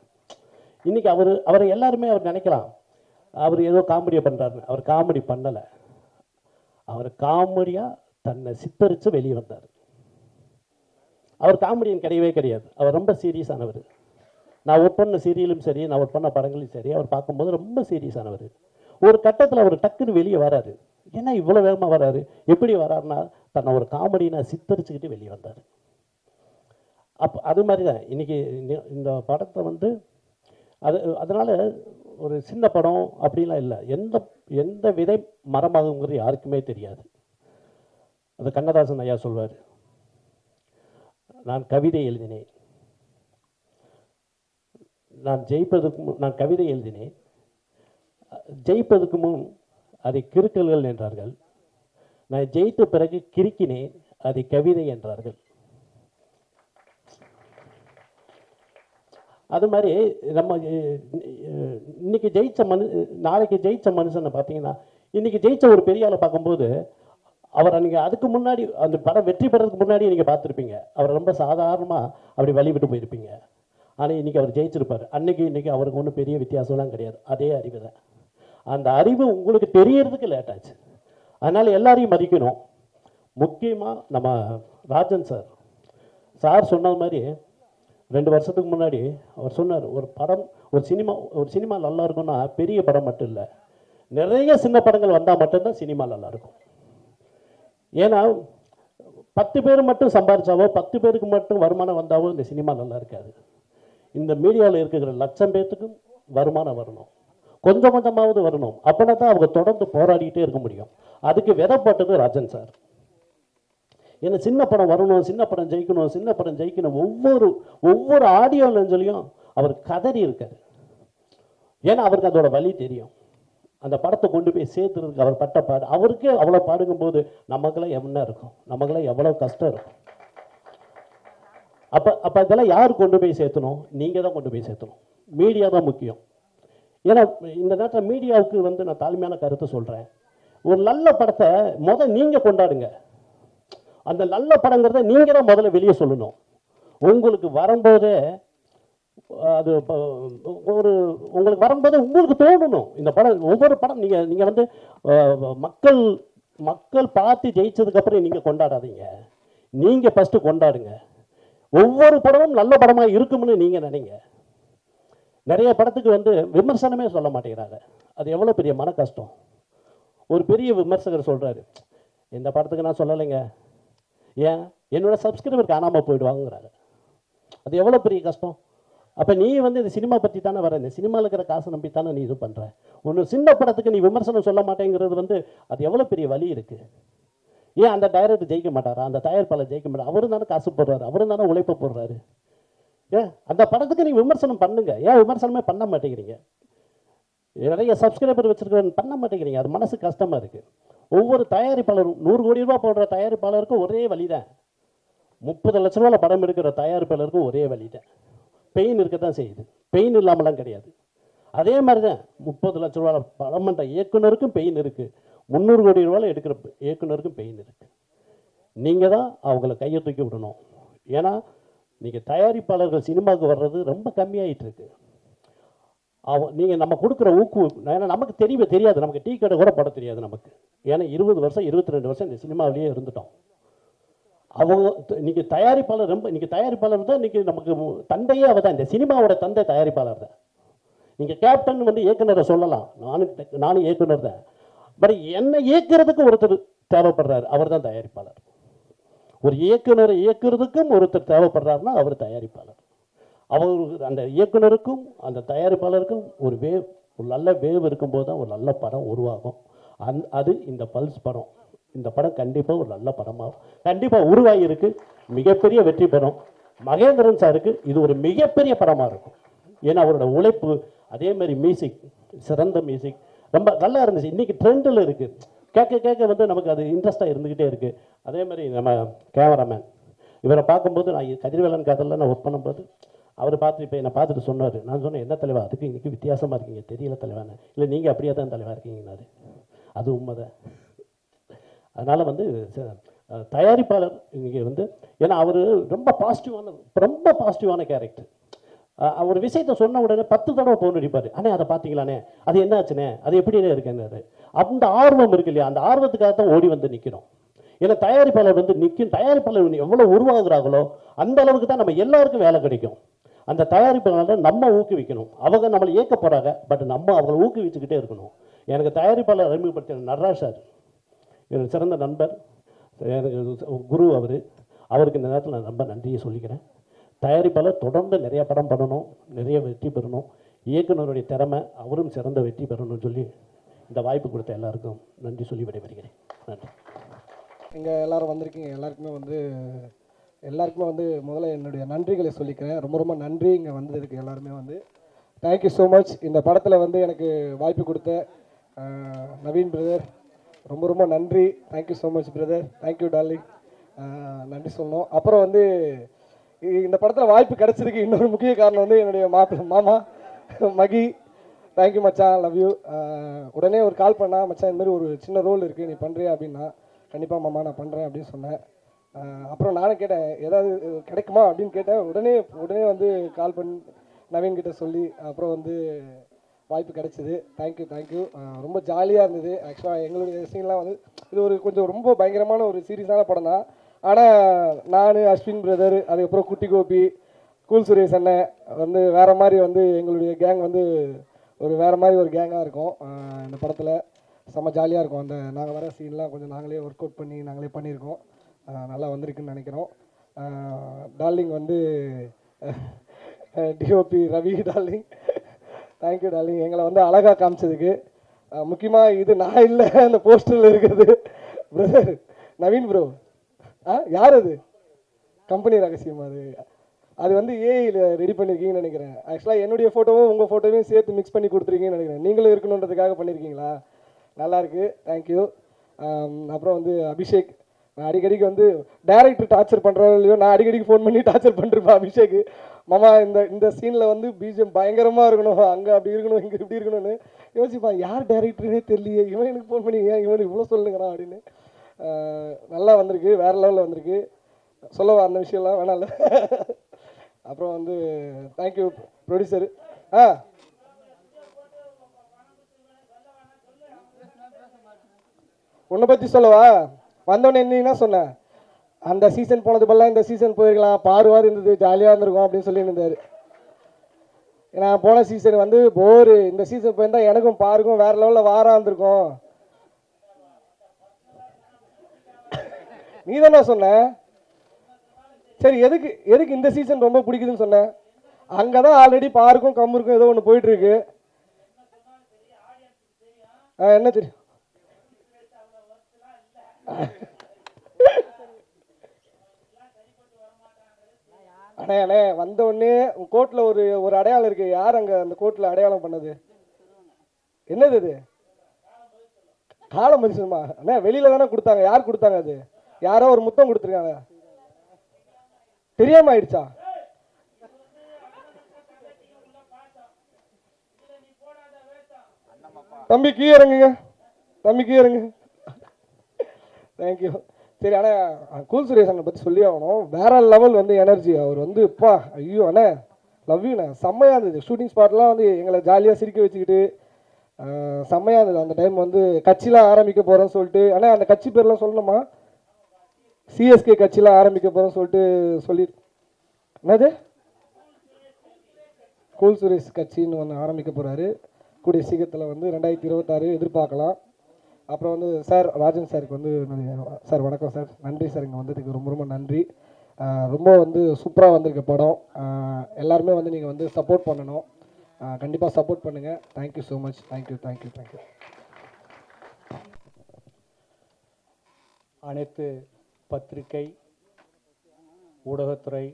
[SPEAKER 6] இன்றைக்கி அவரை எல்லாருமே அவர் நினைக்கலாம் அவர் ஏதோ காமெடியை பண்ணுறாருன்னு. அவர் காமெடி பண்ணலை, அவர் காமெடியாக தன்னை சித்தரித்து வெளியே வந்தார். அவர் காமெடியன் கிடையவே கிடையாது. அவர் ரொம்ப சீரியஸானவர். நான் ஒர்க் பண்ண சீரியலும் சரி, நான் ஒர்க் பண்ண படங்களையும் சரி, அவர் பார்க்கும்போது ரொம்ப சீரியஸானவர். ஒரு கட்டத்தில் அவர் டக்குன்னு வெளியே வராரு. ஏன்னா இவ்வளோ வேகமாக வராரு. எப்படி வராருன்னா, தன்னை ஒரு காமெடியை சித்தரிச்சுக்கிட்டு வெளியே வந்தார். அது மாதிரி தான் இன்றைக்கி இந்த படத்தை வந்து அதனால் ஒரு சின்ன படம் அப்படிலாம் இல்லை. எந்த விதை மரமாகுங்கிறது யாருக்குமே தெரியாது. அது கண்ணதாசன் ஐயா சொல்வார், நான் கவிதை எழுதினேன், நான் கவிதை எழுதினேன், ஜெயிப்பதற்கு முன் அதை கிறுக்கல்கள் என்றார்கள், நான் ஜெயித்த பிறகு கிறுக்கினேன், அதை கவிதை என்றார்கள். அது மாதிரி நம்ம இன்னைக்கு நாளைக்கு ஜெயிச்ச மனுஷனை பார்த்தீங்கன்னா, இன்னைக்கு ஜெயிச்ச ஒரு பெரிய ஆளை பார்க்கும்போது அவர் நீங்கள் அதுக்கு முன்னாடி அந்த படம் வெற்றி பெறதுக்கு முன்னாடி நீங்கள் பார்த்துருப்பீங்க, அவர் ரொம்ப சாதாரணமாக அப்படி வழிவிட்டு போயிருப்பீங்க. ஆனால் இன்றைக்கி அவர் ஜெயிச்சிருப்பார். இன்றைக்கி அவருக்கு ஒன்றும் பெரிய வித்தியாசம்லாம் கிடையாது. அதே அறிவு தான். அந்த அறிவு உங்களுக்கு தெரியறதுக்கு லேட் ஆச்சு. அதனால் எல்லாரையும் மதிக்கணும். முக்கியமாக நம்ம ராஜன் சார் சொன்ன மாதிரி 2 வருஷத்துக்கு முன்னாடி அவர் சொன்னார், ஒரு சினிமா நல்லா இருக்கும்னா பெரிய படம் மட்டும் இல்லை, நிறைய சின்ன படங்கள் வந்தால் மட்டும்தான் சினிமா நல்லாயிருக்கும். ஏன்னா 10 பேர் மட்டும் சம்பாதிச்சாவோ 10 பேருக்கு மட்டும் வருமானம் வந்தாவோ இந்த சினிமா நல்லா இருக்காது. இந்த மீடியாவில் இருக்கிற லட்சம் பேர்த்துக்கும் வருமானம் வரணும், கொஞ்சம் கொஞ்சமாவது வரணும். அப்படின்னா தான் அவங்க தொடர்ந்து போராடிக்கிட்டே இருக்க முடியும். அதுக்கு விதை போட்டது ராஜன் சார். ஏன்னா சின்ன படம் வரணும், சின்ன படம் ஜெயிக்கணும், ஒவ்வொரு ஆடியோ லஞ்சலையும் அவர் கதறி இருக்கார். ஏன்னா அவருக்கு அதோட வலி தெரியும். அந்த படத்தை கொண்டு போய் சேர்த்துறதுக்கு அவர் பட்ட பாடு, அவருக்கே அவ்வளோ பாடுங்கும்போது நமக்கெல்லாம் என்ன இருக்கும், நமக்கெல்லாம் எவ்வளோ கஷ்டம் இருக்கும். அப்போ இதெல்லாம் யார் கொண்டு போய் சேர்த்தணும்? நீங்கள் தான் கொண்டு போய் சேர்த்தணும். மீடியா தான் முக்கியம். ஏன்னா இந்த நேரத்தில் மீடியாவுக்கு வந்து நான் தாழ்மையான கருத்தை சொல்கிறேன். ஒரு நல்ல படத்தை நீங்கள் கொண்டாடுங்க. அந்த நல்ல படங்கிறத நீங்கள் தான் முதல்ல வெளியே சொல்லணும். உங்களுக்கு வரும்போதே அது உங்களுக்கு வரும்போது உங்களுக்கு தோணணும் இந்த படம், ஒவ்வொரு படம் நீங்கள் வந்து மக்கள் பார்த்து ஜெயிச்சதுக்கப்புறம் நீங்கள் கொண்டாடாதீங்க. நீங்கள் ஃபஸ்ட்டு கொண்டாடுங்க. ஒவ்வொரு படமும் நல்ல படமாக இருக்கும்னு நீங்கள் நினைங்க. நிறைய படத்துக்கு வந்து விமர்சனமே சொல்ல மாட்டேங்கிறாங்க. அது எவ்வளோ பெரிய மன கஷ்டம். ஒரு பெரிய விமர்சகர் சொல்கிறாரு, இந்த படத்துக்கு நான் சொல்லலைங்க, ஏன் என்னோட சப்ஸ்கிரைபர் காணாமல் போயிடுவாங்கிறாங்க. அது எவ்வளோ பெரிய கஷ்டம். அப்போ நீ வந்து இந்த சினிமா பற்றி தானே வர, இந்த சினிமாவில் இருக்கிற காசை நம்பி தானே நீ இது பண்ணுற. ஒன்று சின்ன படத்துக்கு நீ விமர்சனம் சொல்ல மாட்டேங்கிறது வந்து அது எவ்வளோ பெரிய வலி இருக்குது. ஏன் அந்த டைரக்டர் ஜெயிக்க மாட்டாரா? அந்த தயாரிப்பாளர் ஜெயிக்க மாட்டார்? அவரும் தானே காசு போடுறாரு, அவரும் தானே உழைப்ப போடுறாரு. ஏன் அந்த படத்துக்கு நீ விமர்சனம் பண்ணுங்க. ஏன் விமர்சனமே பண்ண மாட்டேங்கிறீங்க? நிறைய சப்ஸ்கிரைபர் வச்சுருக்க பண்ண மாட்டேங்கிறீங்க. அது மனசு கஷ்டமாக இருக்குது. ஒவ்வொரு தயாரிப்பாளரும் 100 கோடி ரூபா போடுற தயாரிப்பாளருக்கும் ஒரே வழி தான். 30 லட்ச ரூபாயில் படம் எடுக்கிற தயாரிப்பாளருக்கும் ஒரே வழி தான். பெயின் இருக்க தான் செய்யுது, பெயின் இல்லாமலாம் கிடையாது. அதே மாதிரி தான் 30 லட்ச ரூபாயில் படம் பண்ணுற இயக்குனருக்கும் பெயின் இருக்குது, 300 கோடி ரூபாயில் எடுக்கிற இயக்குனருக்கும் பெயின் இருக்குது. நீங்கள் தான் அவங்கள கையை தூக்கி விடணும். ஏன்னா நீங்கள் தயாரிப்பாளர்கள் சினிமாவுக்கு வர்றது ரொம்ப கம்மியாகிட்டு இருக்கு. நீங்கள் நம்ம கொடுக்குற ஏன்னா நமக்கு தெரியாது, நமக்கு டீ கடை கூட போட தெரியாது நமக்கு. ஏன்னா 20 வருஷம் 22 வருஷம் இந்த சினிமாவிலேயே இருந்துட்டோம். அவங்க இன்றைக்கி தயாரிப்பாளர் தான் இன்றைக்கி நமக்கு தந்தையே அவள் தான். இந்த சினிமாவோட தந்தை தயாரிப்பாளர் தான். நீங்கள் கேப்டன் வந்து இயக்குனரை சொல்லலாம், நானும் இயக்குனர் தான். பட் என்னை இயக்குறதுக்கு ஒருத்தர் தேவைப்படுறாரு, அவர் தான் தயாரிப்பாளர். ஒரு இயக்குனரை இயக்குறதுக்கும் ஒருத்தர் தேவைப்படுறாருன்னா அவர் தயாரிப்பாளர். அவருக்கு அந்த இயக்குனருக்கும் அந்த தயாரிப்பாளருக்கும் ஒரு நல்ல வேவ் இருக்கும்போது தான் ஒரு நல்ல படம் உருவாகும். அது இந்த பல்ஸ் படம். இந்த படம் கண்டிப்பாக ஒரு நல்ல படமாகும், கண்டிப்பாக உருவாகியிருக்கு. மிகப்பெரிய வெற்றி படம். மகேந்திரன் சாருக்கு இது ஒரு மிகப்பெரிய படமாக இருக்கும். ஏன்னா அவரோட உழைப்பு, அதே மாதிரி மியூசிக், சிறந்த மியூசிக், ரொம்ப நல்லா இருந்துச்சு. இன்றைக்கி ட்ரெண்டில் இருக்குது, கேட்க வந்து நமக்கு அது இன்ட்ரெஸ்ட்டாக இருந்துக்கிட்டே இருக்குது. அதே மாதிரி நம்ம கேமராமேன் இவரை பார்க்கும்போது, நான் கதிர்வேலன் காதலில் நான் ஒர்க் பண்ணும்போது அவர் பார்த்து இப்போ என்னை பார்த்துட்டு சொன்னார். நான் சொன்னேன், என்ன தலைவா அதுக்கு இன்றைக்கி வித்தியாசமாக இருக்கீங்க, தெரியல தலைவானே. இல்லை நீங்கள் அப்படியே தான் தலைவா இருக்கீங்கன்னாரு. அது உண்மைதான். அதனால் வந்து தயாரிப்பாளர் இன்றைக்கி வந்து, ஏன்னா அவர் ரொம்ப பாசிட்டிவான கேரக்டர். ஒரு விஷயத்த சொன்ன உடனே 10 தடவை ஃபோன் அடிப்பார். அண்ணே அதை பார்த்தீங்களாண்ணே, அது என்ன ஆச்சுண்ணே, அது எப்படினே இருக்கேன்னாரு. அந்த ஆர்வம் இருக்கு இல்லையா, அந்த ஆர்வத்துக்காக தான் ஓடி வந்து நிற்கிறோம். ஏன்னா தயாரிப்பாளர் வந்து தயாரிப்பாளர் எவ்வளோ உருவாகுறாங்களோ அந்த அளவுக்கு தான் நம்ம எல்லாருக்கும் வேலை கிடைக்கும். அந்த தயாரிப்பாளரை நம்ம ஊக்குவிக்கணும். அவங்க நம்மளை இயக்க போகிறாங்க, பட் நம்ம அவங்களை ஊக்குவிச்சுக்கிட்டே இருக்கணும். எனக்கு தயாரிப்பாளர் அறிமுகப்படுத்தின நடராஜ் சார் எனக்கு சிறந்த நண்பர், எனக்கு குரு. அவருக்கு இந்த நேரத்தில் நான் ரொம்ப நன்றியை சொல்லிக்கிறேன். தயாரிப்பாளர் தொடர்ந்து நிறைய படம் பண்ணணும், நிறைய வெற்றி பெறணும். இயக்குனருடைய திறமை, அவரும் சிறந்த வெற்றி பெறணும்னு சொல்லி இந்த வாய்ப்பு கொடுத்த எல்லாருக்கும் நன்றி சொல்லி விடைபெறுகிறேன். நன்றி.
[SPEAKER 7] இங்கே எல்லோரும் வந்திருக்கீங்க, எல்லாருக்குமே வந்து முதல்ல என்னுடைய நன்றிகளை சொல்லிக்கிறேன். ரொம்ப நன்றி இங்கே வந்ததுக்கு எல்லாருமே வந்து. Thank you so much. இந்த படத்தில் வந்து எனக்கு வாய்ப்பு கொடுத்த நவீன் பிரதர் ரொம்ப நன்றி. Thank you so much brother, thank you darling, நன்றி சொல்லணும். அப்புறம் வந்து இந்த படத்தில் வாய்ப்பு கிடைச்சதுக்கு இன்னொரு முக்கிய காரணம் வந்து என்னுடைய மாமா மகி. தேங்க்யூ மச்சான், லவ் யூ. உடனே ஒரு கால் பண்ணா, மச்சான் இந்த மாதிரி ஒரு சின்ன ரோல் இருக்குது, நீ பண்ணுறியா அப்படின்னா, கண்டிப்பாக மாமா நான் பண்ணுறேன் அப்படின்னு சொன்னேன். அப்புறம் நானும் கேட்டேன், ஏதாவது கிடைக்குமா அப்படின்னு கேட்டேன். உடனே வந்து கால் பண்ணி நவீன்கிட்ட சொல்லி அப்புறம் வந்து வாய்ப்பு கிடைச்சிது. தேங்க்யூ. ரொம்ப ஜாலியாக இருந்தது. ஆக்சுவலாக எங்களுடைய சீன்லாம் வந்து இது ஒரு கொஞ்சம் ரொம்ப பயங்கரமான ஒரு சீரியஸான படம் தான். ஆனால் நான், அஸ்வின் பிரதர், அதுக்கப்புறம் குட்டி கோபி, கூல் சுரேஷ் அண்ணன் வந்து வேறு மாதிரி வந்து எங்களுடைய கேங் வந்து வேறு மாதிரி ஒரு கேங்காக இருக்கும். இந்த படத்தில் செம்ம ஜாலியாக இருக்கும். நாங்கள் வர சீன்லாம் கொஞ்சம் நாங்களே ஒர்க் அவுட் பண்ணி நாங்களே பண்ணியிருக்கோம். நல்லா வந்திருக்குன்னு நினைக்கிறோம். டார்லிங் வந்து DOP Ravi darling, thank you darling. எங்களை வந்து அழகாக காமிச்சதுக்கு. முக்கியமாக இது நான் இல்லை, அந்த போஸ்டரில் இருக்கிறது பிரதர் நவீன் ப்ரோ. யார் அது? கம்பெனி ரகசியம். அது வந்து ஏஐயில் ரெடி பண்ணியிருக்கீங்கன்னு நினைக்கிறேன். ஆக்சுவலாக என்னுடைய ஃபோட்டோவும் உங்கள் ஃபோட்டோவையும் சேர்த்து மிக்ஸ் பண்ணி கொடுத்துருக்கீங்கன்னு நினைக்கிறேன். நீங்களும் இருக்கணுன்றதுக்காக பண்ணியிருக்கீங்களா? நல்லாயிருக்கு, தேங்க்யூ. அப்புறம் வந்து அபிஷேக், நான் அடிக்கடிக்கு வந்து டைரக்டர் டார்ச்சர் பண்ணுறோம் இல்லையோ, நான் அடிக்கடிக்கு ஃபோன் பண்ணி டார்ச்சர் பண்ணிருப்பேன் அபிஷேக். மாமா இந்த சீனில் வந்து பிஜிஎம் பயங்கரமாக இருக்கணும், அங்கே அப்படி இருக்கணும், இங்கே இப்படி இருக்கணும்னு யோசிப்பான். யார் டைரக்டர்னே தெரியலையே, இவன் எனக்கு ஃபோன் பண்ணி ஏன் இவன் இவ்வளோ சொல்லுங்கிறான் அப்படின்னு. நல்லா வந்திருக்கு, வேறு லெவலில் வந்திருக்கு. சொல்லவா அந்த விஷயம்லாம் வேணாம்ல. அப்புறம் வந்து தேங்க்யூ ப்ரொடியூசரு. உன்னை பற்றி சொல்லவா? வந்தோடனே என்ன சொன்னேன், அந்த சீசன் போனது போல இந்த சீசன் போயிருக்கலாம், பாருவாது இருந்தது, ஜாலியாக இருந்திருக்கும் அப்படின்னு சொல்லி இருந்தார். நான் போன சீசன் வந்து போரு, இந்த சீசன் போயிருந்தால் எனக்கும் பாருக்கும் வேறு லெவலில் வாராக இருந்திருக்கும். நீ தானே சொன்ன. சரி, எதுக்கு இந்த சீசன் ரொம்ப பிடிக்குதுன்னு சொன்னேன். அங்கே தான் ஆல்ரெடி பாருக்கும் கம்முருக்கும் ஏதோ ஒன்று போயிட்டுருக்கு. என்ன தெரியும்? அண்ணே வந்த உடனே கோர்ட்டில் ஒரு அடையாளம் இருக்கு. யார் அங்கே அந்த கோர்ட்டில் அடையாளம் பண்ணது? என்னது அது? காலம் மதிச்சுமா அண்ணே? வெளியில தானே கொடுத்தாங்க. யார் கொடுத்தாங்க? அது யாரோ ஒரு முத்தம் கொடுத்துருக்காங்க. தெரியாம ஆயிடுச்சா? தம்பி கீழே இறங்குங்க, தேங்க்யூ. சரி ஆனால் கூல் சுரேஷ் அண்ணனை பற்றி சொல்லி ஆகணும். வேற லெவல் வந்து எனர்ஜி. அவர் வந்து இப்பா ஐயோ அண்ணே லவ் யூண்ணே. செம்மையாக இருந்தது ஷூட்டிங் ஸ்பாட்லாம் வந்து எங்களை ஜாலியாக சிரிக்க வச்சுக்கிட்டு செம்மையாக இருந்தது. அந்த டைம் வந்து கட்சிலாம் ஆரம்பிக்க போகிறோன்னு சொல்லிட்டு, ஆனால் அந்த கட்சி பேர்லாம் சொல்லணுமா? சிஎஸ்கே கட்சிலாம் ஆரம்பிக்க போகிறோன்னு சொல்லிட்டு சொல்லி என்னது கூல் சுரேஷ் கட்சின்னு ஒன்று ஆரம்பிக்க போகிறாரு. கூடிய சீக்கிரத்தில் வந்து 2026 எதிர்பார்க்கலாம். அப்புறம் வந்து சார் ராஜன் சாருக்கு வந்து சார் வணக்கம் சார், நன்றி சார், இங்கே வந்ததுக்கு ரொம்ப ரொம்ப நன்றி. ரொம்ப வந்து சூப்பராக வந்திருக்க படம். எல்லாருமே வந்து நீங்கள் வந்து சப்போர்ட் பண்ணணும், கண்டிப்பாக சப்போர்ட் பண்ணுங்கள். Thank you so much. Thank you thank you thank you.
[SPEAKER 8] அனைத்து பத்திரிகை, ஊடகத்துறை,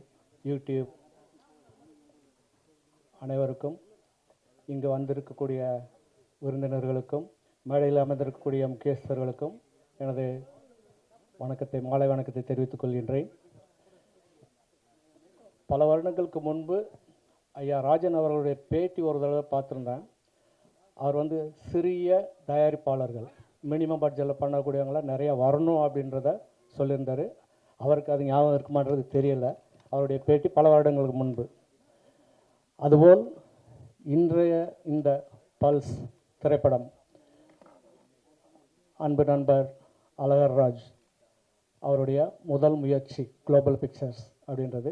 [SPEAKER 8] யூடியூப் அனைவருக்கும், இங்கு வந்திருக்கக்கூடிய விருந்தினர்களுக்கும், மேடையில் அமர்ந்திருக்கக்கூடிய முக்கியஸ்தர்களுக்கும் எனது வணக்கத்தை, மாலை வணக்கத்தை தெரிவித்துக் கொள்கின்றேன். பல வருடங்களுக்கு முன்பு ஐயா ராஜன் அவர்களுடைய பேட்டி ஒரு தடவை பார்த்துருந்தேன். அவர் வந்து சிறிய தயாரிப்பாளர்கள், மினிமம் பட்ஜெட்டில் பண்ணக்கூடியவங்களாம் நிறையா வரணும் அப்படின்றத சொல்லியிருந்தார். அவருக்கு அது ஞாபகம் இருக்குமான்றது தெரியல, அவருடைய பேட்டி பல வருடங்களுக்கு முன்பு. அதுபோல் இன்றைய இந்த பல்ஸ் திரைப்படம் அன்பு நண்பர் அழகர்ராஜ் அவருடைய முதல் முயற்சி குளோபல் பிக்சர்ஸ் அப்படின்றது.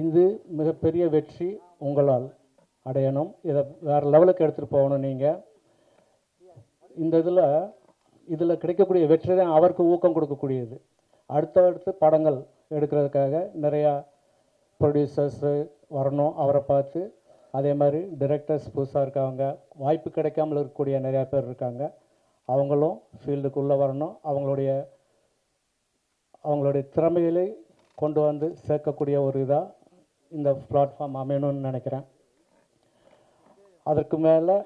[SPEAKER 8] இது மிகப்பெரிய வெற்றி உங்களால் அடையணும். இதை வேறு லெவலுக்கு எடுத்துகிட்டு போகணும். நீங்கள் இந்த இதில் கிடைக்கக்கூடிய வெற்றி தான் அவருக்கு ஊக்கம் கொடுக்கக்கூடியது. அடுத்தடுத்து படங்கள் எடுக்கிறதுக்காக நிறையா ப்ரொடியூசர்ஸு வரணும் அவரை பார்த்து. அதே மாதிரி டிரெக்டர்ஸ் புதுசாக இருக்காங்க, வாய்ப்பு கிடைக்காமல் இருக்கக்கூடிய நிறையா பேர் இருக்காங்க. அவங்களும் ஃபீல்டுக்குள்ளே வரணும், அவங்களுடைய திறமைகளை கொண்டு வந்து சேர்க்கக்கூடிய ஒரு இதாக இந்த பிளாட்ஃபார்ம் அமையணும்னு நினைக்கிறேன். அதற்கு மேலே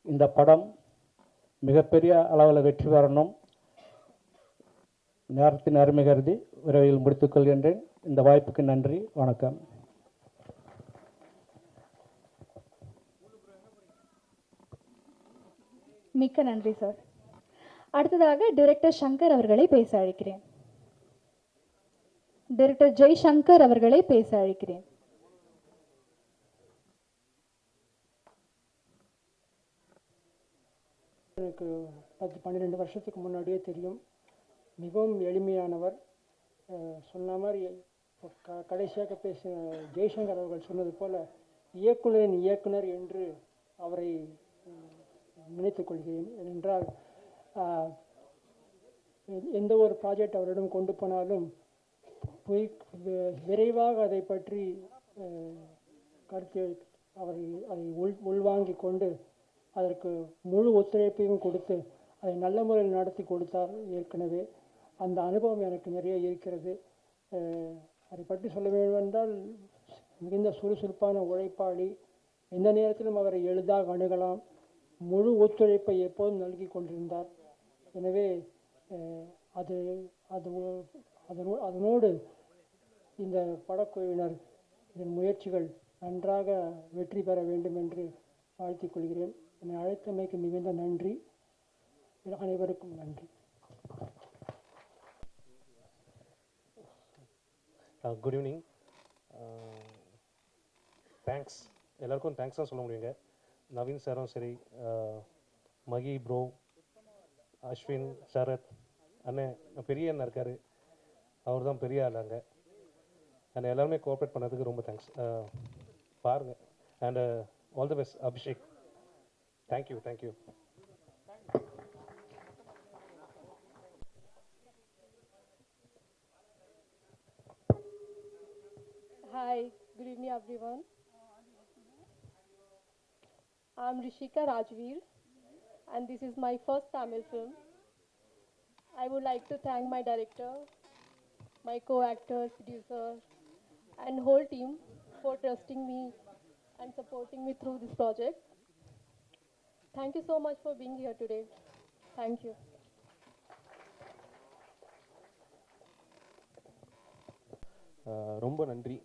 [SPEAKER 8] இந்த படம் மிகப்பெரிய அளவில் வெற்றி பெறணும். நேரத்தின் அருமை கருதி விரைவில் முடித்துக்கொள்கின்றேன். இந்த வாய்ப்புக்கு நன்றி, வணக்கம்.
[SPEAKER 9] மிக்க நன்றி சார். அடுத்ததாக டைரக்டர் சங்கர் அவர்களை பேச அழைக்கிறேன். டைரக்டர் ஜெய்சங்கர் அவர்களை பேச அழைக்கிறேன்.
[SPEAKER 10] எனக்கு 10-12 வருஷத்துக்கு முன்னாடியே தெரியும். மிகவும் எளிமையானவர். சொன்ன மாதிரி கடைசியாக பேசின ஜெய்சங்கர் அவர்கள் சொன்னது போல் இயக்குனரின் இயக்குனர் என்று அவரை நினைத்துக் கொள்கிறேன். ஏனென்றால் எந்த ஒரு ப்ராஜெக்ட் அவரிடம் கொண்டு போனாலும் போய் விரைவாக அதை பற்றி கருத்து அதை உள்வாங்கி கொண்டு அதற்கு முழு ஒத்துழைப்பையும் கொடுத்து அதை நல்ல முறையில் நடத்தி கொடுத்தார். ஏற்கனவே அந்த அனுபவம் எனக்கு நிறைய இருக்கிறது. அதை பற்றி சொல்ல வேண்டுமென்றால் மிகுந்த சுறுசுறுப்பான உழைப்பாளி. எந்த நேரத்திலும் அவரை எளிதாக அணுகலாம். முழு ஒத்துழைப்பை எப்போதும் நல்கி கொண்டிருந்தார். எனவே அதனோடு இந்த படக்குழுவினர் இதன் முயற்சிகள் நன்றாக வெற்றி பெற வேண்டும் என்று வாழ்த்திக் கொள்கிறேன். என்னை அழைத்தமைக்கு மிகுந்த நன்றி. அனைவருக்கும் நன்றி.
[SPEAKER 11] Good evening. தேங்க்ஸ், எல்லாருக்கும் தேங்க்ஸ் தான் சொல்ல முடியுங்க. நவீன் சாரும் சரி, மகி ப்ரோ, அஸ்வின், சரத் அண்ணன், பெரிய அண்ணன் இருக்கார், அவர் தான் பெரிய ஆளாங்க. அண்ட் எல்லாருமே கோஆப்ரேட் பண்ணதுக்கு ரொம்ப தேங்க்ஸ். பாருங்கள். And all the best Abhishek. Thank you thank you.
[SPEAKER 12] Hi, good evening everyone. I'm Rishika Rajveer and this is my first Tamil film. I would like to thank my director, my co-actors, producer and whole team for trusting me and supporting me through this project. Thank you so much for being here today. Thank you.
[SPEAKER 13] ரொம்ப நன்றி.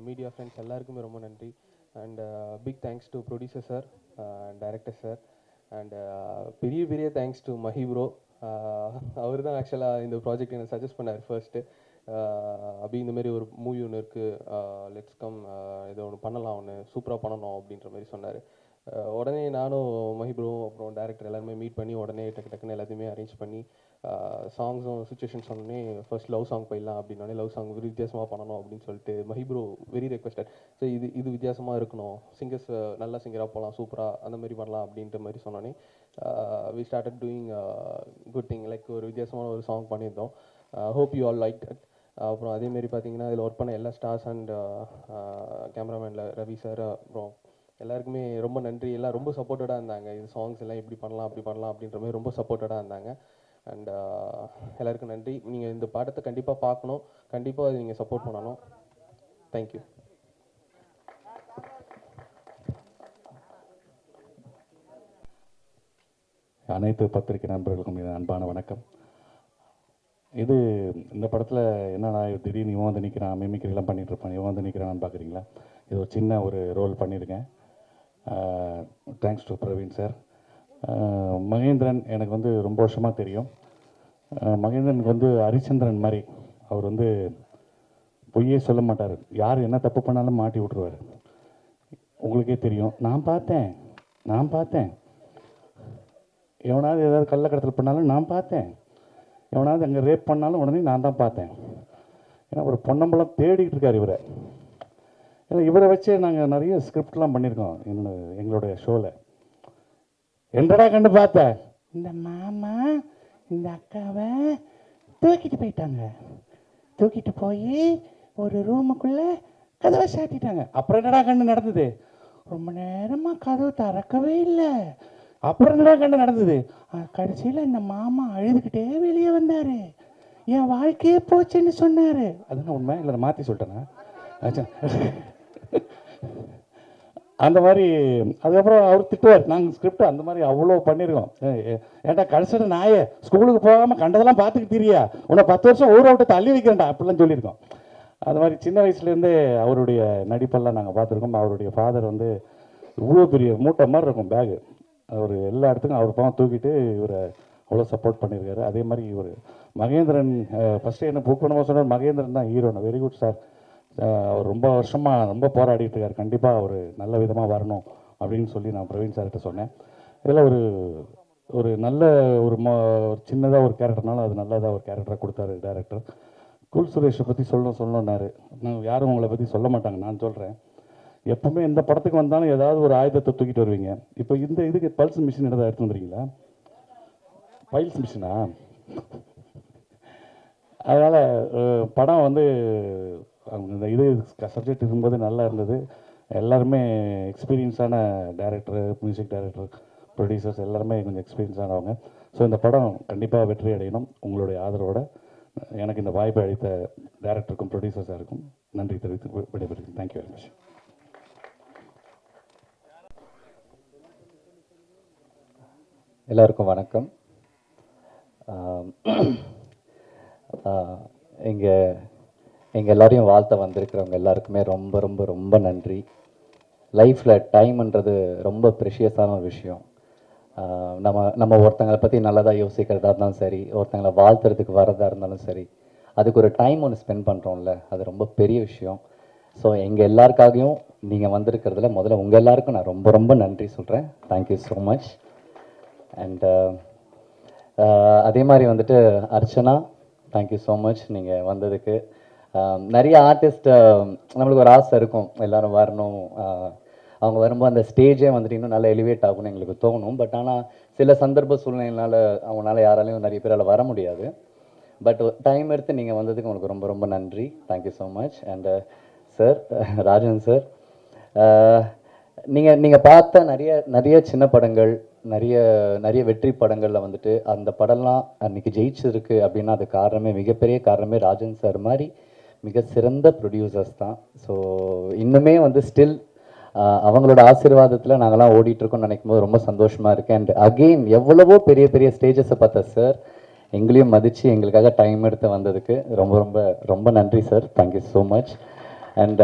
[SPEAKER 13] Media friends எல்லாருக்குமே ரொம்ப நன்றி. And big thanks to producer sir, director sir, and பெரிய பெரிய thanks to Mahi bro. அவர் தான் ஆக்சுவலாக இந்த ப்ராஜெக்ட் எனக்கு சஜஸ்ட் பண்ணார் ஃபர்ஸ்ட்டு. அபி இந்த மாதிரி ஒரு மூவி ஒன்று இருக்குது, லெட்ஸ் கம் இதை ஒன்று பண்ணலாம், ஒன்று சூப்பராக பண்ணணும் அப்படின்ற மாதிரி சொன்னார். உடனே நானும் மஹிப்ரோ அப்புறம் டேரக்டர் எல்லாருமே மீட் பண்ணி உடனே டக்குன்னு எல்லாத்தையுமே அரேஞ்ச் பண்ணி சாங்ஸும் சுச்சுவேஷன் சொன்னோடனே ஃபர்ஸ்ட் லவ் சாங் போயிடலாம் அப்படின்னோடனே லவ் சாங் வித்தியாசமாக பண்ணணும் அப்படின்னு சொல்லிட்டு மஹிப்ரோ வெரி ரெக்வஸ்டட். ஸோ இது வித்தியாசமாக இருக்கணும், சிங்கர்ஸ் நல்ல சிங்கராக போகலாம், சூப்பராக அந்த மாதிரி பண்ணலாம் அப்படின்ற மாதிரி சொன்னோன்னே we started doing good thing, like ஒரு வித்தியாசமான ஒரு சாங் பண்ணியிருந்தோம். Hope you all like that. அப்புறம் அதேமாரி பார்த்தீங்கன்னா இதில் ஒர்க் பண்ண எல்லா ஸ்டார்ஸ் அண்ட் கேமராமேனில் ரவி சார் அப்புறம் எல்லாருக்குமே ரொம்ப நன்றி. எல்லாம் ரொம்ப சப்போர்ட்டடாக இருந்தாங்க. இது சாங்ஸ் எல்லாம் இப்படி பண்ணலாம் அப்படி பண்ணலாம் அப்படின்ற மாதிரி ரொம்ப சப்போர்ட்டடாக இருந்தாங்க. அண்ட் எல்லாருக்கும் நன்றி. நீங்கள் இந்த பாடத்தை கண்டிப்பாக பார்க்கணும், கண்டிப்பாக அது நீங்கள் சப்போர்ட் பண்ணணும். தேங்க்யூ.
[SPEAKER 14] அனைத்து பத்திரிகை நண்பர்களுக்கும் என் அன்பான வணக்கம். இந்த படத்தில் என்னன்னா திடீர்னு இவன் வந்து நிற்கிறான், மிமிக்ரிலாம் பண்ணிகிட்டு இருப்பான், இவன் வந்து நிற்கிறான்னு பார்க்குறீங்களா? இது ஒரு சின்ன ஒரு ரோல் பண்ணியிருக்கேன். Thanks to Praveen sir. Mahendran எனக்கு வந்து ரொம்ப வருஷமாக தெரியும். மகேந்திரனுக்கு வந்து ஹரிச்சந்திரன் மாதிரி. அவர் வந்து பொய்யே சொல்ல மாட்டார், யார் என்ன தப்பு பண்ணாலும் மாட்டி விட்ருவார். உங்களுக்கே தெரியும், நான் பார்த்தேன் எவனாவது ஏதாவது கள்ளக்கடத்தல் பண்ணாலும் நான் பார்த்தேன், எவனாவது அங்கே ரேப் பண்ணாலும் உடனே நான் தான் பார்த்தேன். ஏன்னா ஒரு பொன்னம்பலம் தேடிக்கிட்டு இருக்கார் இவரை. ஏன்னா இவரை வச்சே நாங்கள் நிறைய ஸ்கிரிப்ட்லாம் பண்ணியிருக்கோம் எங்களுடைய ஷோவில். என்னடா கண்டு பார்த்த, இந்த மாமா இந்த அக்காவை தூக்கிட்டு போயிட்டாங்க, தூக்கிட்டு போய் ஒரு ரூமுக்குள்ளே கதவை சாத்திட்டாங்க. அப்புறம் என்னடா கண்டு நடந்தது, ரொம்ப நேரமாக கதவு திறக்கவே இல்லை. அப்புறம் என்னடா கண்டு நடந்தது, கடைசியில் இந்த மாமா அழுதுகிட்டே வெளியே வந்தார், என் வாழ்க்கையே போச்சுன்னு சொன்னார். அதுதான் உண்மை இல்லை, நான் மாற்றி சொல்லிட்டேன்னா? அந்த மாதிரி அதுக்கப்புறம் அவர் திட்டுவார். நாங்கள் ஸ்கிரிப்ட் அந்த மாதிரி அவ்வளோ பண்ணியிருக்கோம். ஏன்டா கடைசியில் நாயே ஸ்கூலுக்கு போகாமல் கண்டதெல்லாம் பார்த்துக்கிட்டு தெரியா, உன்னை 10 வருஷம் ஊரை விட்டு தள்ளி வைக்கிறேன்டா அப்படிலாம் சொல்லியிருக்கோம். அது மாதிரி சின்ன வயசுலேருந்தே அவருடைய நடிப்பெல்லாம் நாங்கள் பார்த்துருக்கோம். அவருடைய ஃபாதர் வந்து இவ்வளோ பெரிய மூட்டை மாதிரி இருக்கும் பேகு, அவர் எல்லா இடத்துக்கும் அவர் பாவம் தூக்கிட்டு இவரை அவ்வளோ சப்போர்ட் பண்ணியிருக்காரு. அதே மாதிரி இவர் மகேந்திரன் ஃபஸ்ட்டு என்ன புக் பண்ணும்போது சொன்னார், மகேந்திரன் தான் ஹீரோன்னு. Very good sir. அவர் ரொம்ப வருஷமாக ரொம்ப போராடிட்டு இருக்கார், கண்டிப்பாக அவர் நல்ல விதமாக வரணும் அப்படின்னு சொல்லி நான் பிரவீன் சார்கிட்ட சொன்னேன். இதில் ஒரு நல்ல ஒரு சின்னதாக ஒரு கேரக்டர்னாலும் அது நல்லதாக ஒரு கேரக்டராக கொடுத்தாரு டேரக்டர். குல் சுரேஷை பற்றி சொல்லணுன்னாரு. யாரும் உங்களை பற்றி சொல்ல மாட்டாங்க, நான் சொல்கிறேன். எப்பவுமே எந்த படத்துக்கு வந்தாலும் ஏதாவது ஒரு ஆயுதத்தை தூக்கிட்டு வருவீங்க. இப்போ இதுக்கு பல்ஸ் மிஷின் எதாவது எடுத்து வந்துடுறீங்களா? பைல்ஸ் மிஷினா? அதனால் படம் வந்து இந்த சப்ஜெக்ட் இருக்கும்போது நல்லா இருந்தது. எல்லாருமே எக்ஸ்பீரியன்ஸான டைரக்டர், மியூசிக் டைரக்டர், ப்ரொடியூசர்ஸ் எல்லாருமே கொஞ்சம் எக்ஸ்பீரியன்ஸானவங்க. ஸோ இந்த படம் கண்டிப்பாக வெற்றி அடையணும். உங்களுடைய ஆதரவோட எனக்கு இந்த வாய்ப்பை அளித்த டைரக்டருக்கும் ப்ரொடியூசர்ஸாருக்கும் நன்றி தெரிவித்து விடைபெறுகிறேன். Thank you very much.
[SPEAKER 15] எல்லாருக்கும் வணக்கம். எங்கள் எல்லாரையும் வாழ்த்த வந்திருக்கிறவங்க எல்லாருக்குமே ரொம்ப ரொம்ப ரொம்ப நன்றி. லைஃப்பில் டைம்ன்றது ரொம்ப ப்ரெஷியஸான ஒரு விஷயம். நம்ம ஒருத்தங்களை பற்றி நல்லதாக யோசிக்கிறதா இருந்தாலும் சரி, ஒருத்தங்களை வாழ்த்துறதுக்கு வரதா இருந்தாலும் சரி, அதுக்கு ஒரு டைம் ஒன்று ஸ்பெண்ட் பண்ணுறோம்ல, அது ரொம்ப பெரிய விஷயம். ஸோ எங்கள் எல்லாருக்காகவும் நீங்கள் வந்திருக்கிறதுல முதல்ல உங்கள் எல்லாருக்கும் நான் ரொம்ப ரொம்ப நன்றி சொல்கிறேன். Thank you so much. அண்ட் அதே மாதிரி வந்துட்டு அர்ச்சனா, தேங்க்யூ ஸோ மச் நீங்கள் வந்ததுக்கு. நிறைய ஆர்டிஸ்ட் நம்மளுக்கு ஒரு ஆசை இருக்கும், எல்லோரும் வரணும், அவங்க வரும்போது அந்த ஸ்டேஜே வந்துட்டு இன்னும் நல்லா எலிவேட் ஆகும்னு எங்களுக்கு தோணும். பட் ஆனால் சில சந்தர்ப்ப சூழ்நிலையினால அவங்களால யாராலையும் நிறைய பேரால் வர முடியாது. பட் டைம் எடுத்து நீங்கள் வந்ததுக்கு உங்களுக்கு ரொம்ப ரொம்ப நன்றி. Thank you so much. And sir, Rajan sir, நீங்கள் பார்த்த நிறைய சின்ன படங்கள், நிறைய வெற்றி படங்களில் வந்துட்டு அந்த படம்லாம் அன்றைக்கி ஜெயிச்சிருக்கு அப்படின்னா அது காரணமே, மிகப்பெரிய காரணமே ராஜன் சார் மாதிரி மிக சிறந்த ப்ரொடியூசர்ஸ் தான். ஸோ இன்னுமே வந்து ஸ்டில் அவங்களோட ஆசீர்வாதத்தில் நாங்கள்லாம் ஓடிட்டுருக்கோம்னு நினைக்கும் போது ரொம்ப சந்தோஷமாக இருக்குது. அண்ட் அகெயின் எவ்வளவோ பெரிய பெரிய ஸ்டேஜஸை பார்த்த சார் எங்களையும் மதித்து எங்களுக்காக டைம் எடுத்து வந்ததுக்கு ரொம்ப ரொம்ப ரொம்ப நன்றி sir. Thank you so much. And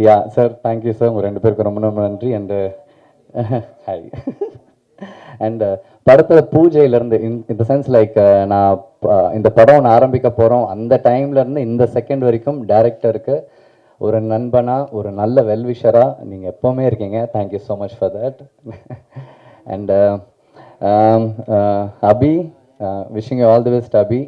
[SPEAKER 15] yeah sir, thank you sir. உங்கள் 2 பேருக்கு ரொம்ப ரொம்ப நன்றி. And hi. அண்ட் படத்தில் பூஜையிலேருந்து இந்த சென்ஸ் லைக் நான் இந்த படம் ஒன்று ஆரம்பிக்க போகிறோம் அந்த டைம்லேருந்து இந்த செகண்ட் வரைக்கும் டேரக்டருக்கு ஒரு நண்பனாக ஒரு நல்ல வெல்விஷராக நீங்கள் எப்போவுமே இருக்கீங்க. Thank you so much for that. And Abhi, wishing you all the best Abhi.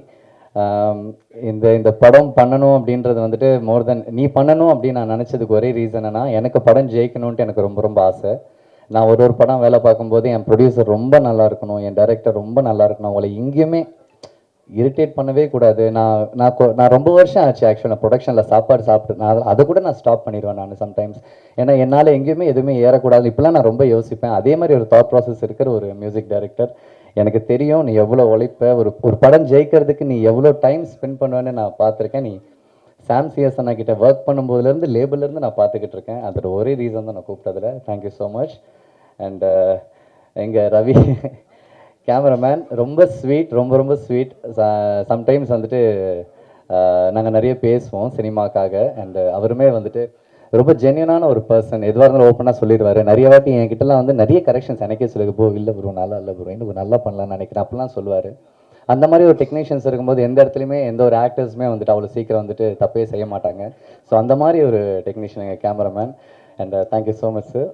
[SPEAKER 15] இந்த படம் பண்ணணும் அப்படின்றது வந்துட்டு மோர் தென் நீ பண்ணணும் அப்படின்னு நான் நினச்சதுக்கு ஒரே ரீசன்னா எனக்கு படம் ஜெயிக்கணுன்ட்டு எனக்கு ரொம்ப ரொம்ப ஆசை. நான் ஒரு படம் வேலை பார்க்கும்போது என் ப்ரொடியூசர் ரொம்ப நல்லா இருக்கணும், என் டைரக்டர் ரொம்ப நல்லா இருக்கணும், அவளை எங்கேயுமே இரிட்டேட் பண்ணவே கூடாது. நான் ரொம்ப வருஷம் ஆச்சு ஆக்சுவலாக ப்ரொடக்ஷனில் சாப்பாடு சாப்பிட்டு நான் அதை கூட நான் ஸ்டாப் பண்ணிடுவேன் நான் சம்டைம்ஸ். ஏன்னா என்னால் எங்கேயுமே எதுவுமே ஏறக்கூடாது இப்போலாம் நான் ரொம்ப யோசிப்பேன். அதே மாதிரி ஒரு தாட் ப்ராசஸ் இருக்கிற ஒரு மியூசிக் டைரக்டர். எனக்கு தெரியும் நீ எவ்வளோ உழைப்ப, ஒரு படம் ஜெயிக்கிறதுக்கு நீ எவ்வளோ டைம் ஸ்பெண்ட் பண்ணுவேன்னு நான் பார்த்துருக்கேன். நீ சாம் சிஎஸ் அண்ணா கிட்ட ஒர்க் பண்ணும்போதுலேருந்து லேபிள்லேருந்து நான் பார்த்துக்கிட்டு இருக்கேன். அதோட ஒரே ரீசன் தான் நான் கூப்பிட்டதில். Thank you so much. அண்ட் எங்கள் ரவி கேமராமேன் ரொம்ப ஸ்வீட், ரொம்ப ரொம்ப ஸ்வீட். சம்டைம்ஸ் வந்துட்டு நாங்கள் நிறைய பேசுவோம் சினிமாக்காக. அண்ட் அவருமே வந்துட்டு ரொம்ப ஜென்யூனான ஒரு பர்சன். எதுவாக இருந்தாலும் ஓப்பனாக சொல்லிடுவார். நிறைய வாட்டி என்கிட்டலாம் வந்து நிறைய கரெக்ஷன்ஸ் எனக்கே சொல்லுங்க, ப்ரோ இல்லை ப்ரோ நல்லா இல்லை ப்ரோ இன்னும் நல்லா பண்ணலாம்னு நினைக்கிறேன் அப்படிலாம் சொல்லுவார். அந்த மாதிரி ஒரு டெக்னீஷியன்ஸ் இருக்கும்போது எந்த இடத்துலையுமே எந்த ஒரு ஆக்டர்ஸுமே வந்துட்டு அவ்வளோ சீக்கிரம் வந்துட்டு தப்பே செய்ய மாட்டாங்க. ஸோ அந்த மாதிரி ஒரு டெக்னீஷியன் எங்கள் cameraman. And thank you so much sir,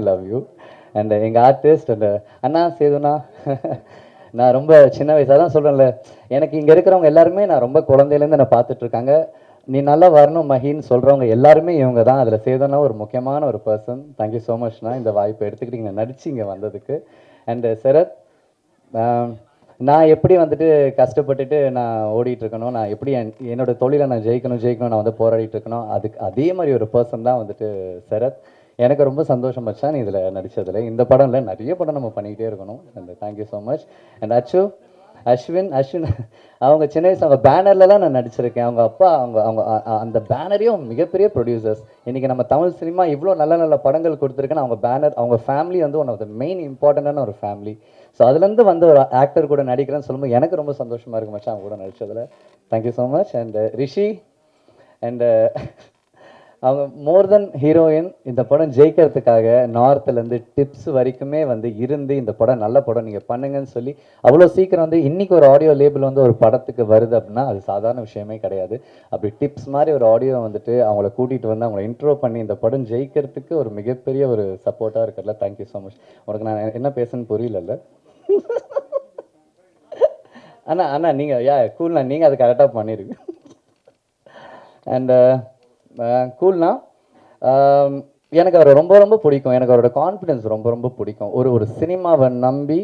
[SPEAKER 15] love you. And எங்கள் ஆர்டிஸ்ட் அண்ட் அண்ணா சேதுண்ணா, நான் ரொம்ப சின்ன வயசாக தான் சொல்கிறேன்ல, எனக்கு இங்கே இருக்கிறவங்க எல்லாருமே நான் ரொம்ப குழந்தையிலேருந்து நான் பார்த்துட்ருக்காங்க. நீ நல்லா வரணும் மஹின்னு சொல்கிறவங்க எல்லாருமே இவங்க தான். அதில் சேதுண்ணா ஒரு முக்கியமான ஒரு பர்சன். தேங்க்யூ ஸோ மச்ண்ணா இந்த வாய்ப்பை எடுத்துக்கிட்டு நடிச்சு இங்கே வந்ததுக்கு. அண்டு சரத், நான் எப்படி வந்துட்டு கஷ்டப்பட்டுட்டு நான் ஓடிட்டுருக்கணும், நான் எப்படி என்னோட தொழிலை நான் ஜெயிக்கணும் நான் வந்து போராடிட்டு இருக்கணும், அதுக்கு அதே மாதிரி ஒரு பர்சன் தான் வந்துட்டு சரத். எனக்கு ரொம்ப சந்தோஷம் மச்சான் நீ இதில் நடித்ததில். இந்த படம் இல்லை நிறைய படம் நம்ம பண்ணிக்கிட்டே இருக்கணும். And thank you so much. And Ashwin அவங்க சின்ன வயசு அவங்க பேனர்லலாம் நான் நடிச்சிருக்கேன். அவங்க அப்பா அவங்க அந்த பேனரையும் மிகப்பெரிய ப்ரொடியூசர்ஸ். இன்றைக்கி நம்ம தமிழ் சினிமா இவ்வளோ நல்ல நல்ல படங்கள் கொடுத்துருக்கேன்னு அவங்க பேனர், அவங்க ஃபேமிலி வந்து ஒன் ஆஃப் த மெயின் இம்பார்ட்டண்டான ஒரு ஃபேமிலி. ஸோ அதுலேருந்து வந்து ஒரு ஆக்டர் கூட நடிக்கிறேன்னு சொல்லும்போது எனக்கு ரொம்ப சந்தோஷமாக இருக்கு மச்சான் அவங்க கூட நடித்ததில். Thank you so much. And Rishi and அவங்க மோர் தென் ஹீரோயின். இந்த படம் ஜெயிக்கிறதுக்காக நார்த்துலேருந்து டிப்ஸ் வரைக்குமே வந்து இருந்து இந்த படம் நல்ல படம் நீங்கள் பண்ணுங்கன்னு சொல்லி அவ்வளோ சீக்கிரம் வந்து இன்றைக்கி ஒரு ஆடியோ லேபிள் வந்து ஒரு படத்துக்கு வருது அப்படின்னா அது சாதாரண விஷயமே கிடையாது. அப்படி டிப்ஸ் மாதிரி ஒரு ஆடியோ வந்துட்டு அவங்கள கூட்டிகிட்டு வந்து அவங்கள இன்ட்ரோ பண்ணி இந்த படம் ஜெயிக்கிறதுக்கு ஒரு மிகப்பெரிய ஒரு சப்போர்ட்டாக இருக்கிறதுல தேங்க்யூ ஸோ மச். உனக்கு நான் என்ன பேசுன்னு புரியலல்ல அண்ணா நீங்கள் கூல்ண்ணா, நீங்கள் அது கரெக்டாக பண்ணியிருக்கு. அண்டு கூல்னா எனக்கு அவரை ரொம்ப ரொம்ப பிடிக்கும். எனக்கு அவரோட கான்ஃபிடென்ஸ் ரொம்ப ரொம்ப பிடிக்கும். ஒரு சினிமாவை நம்பி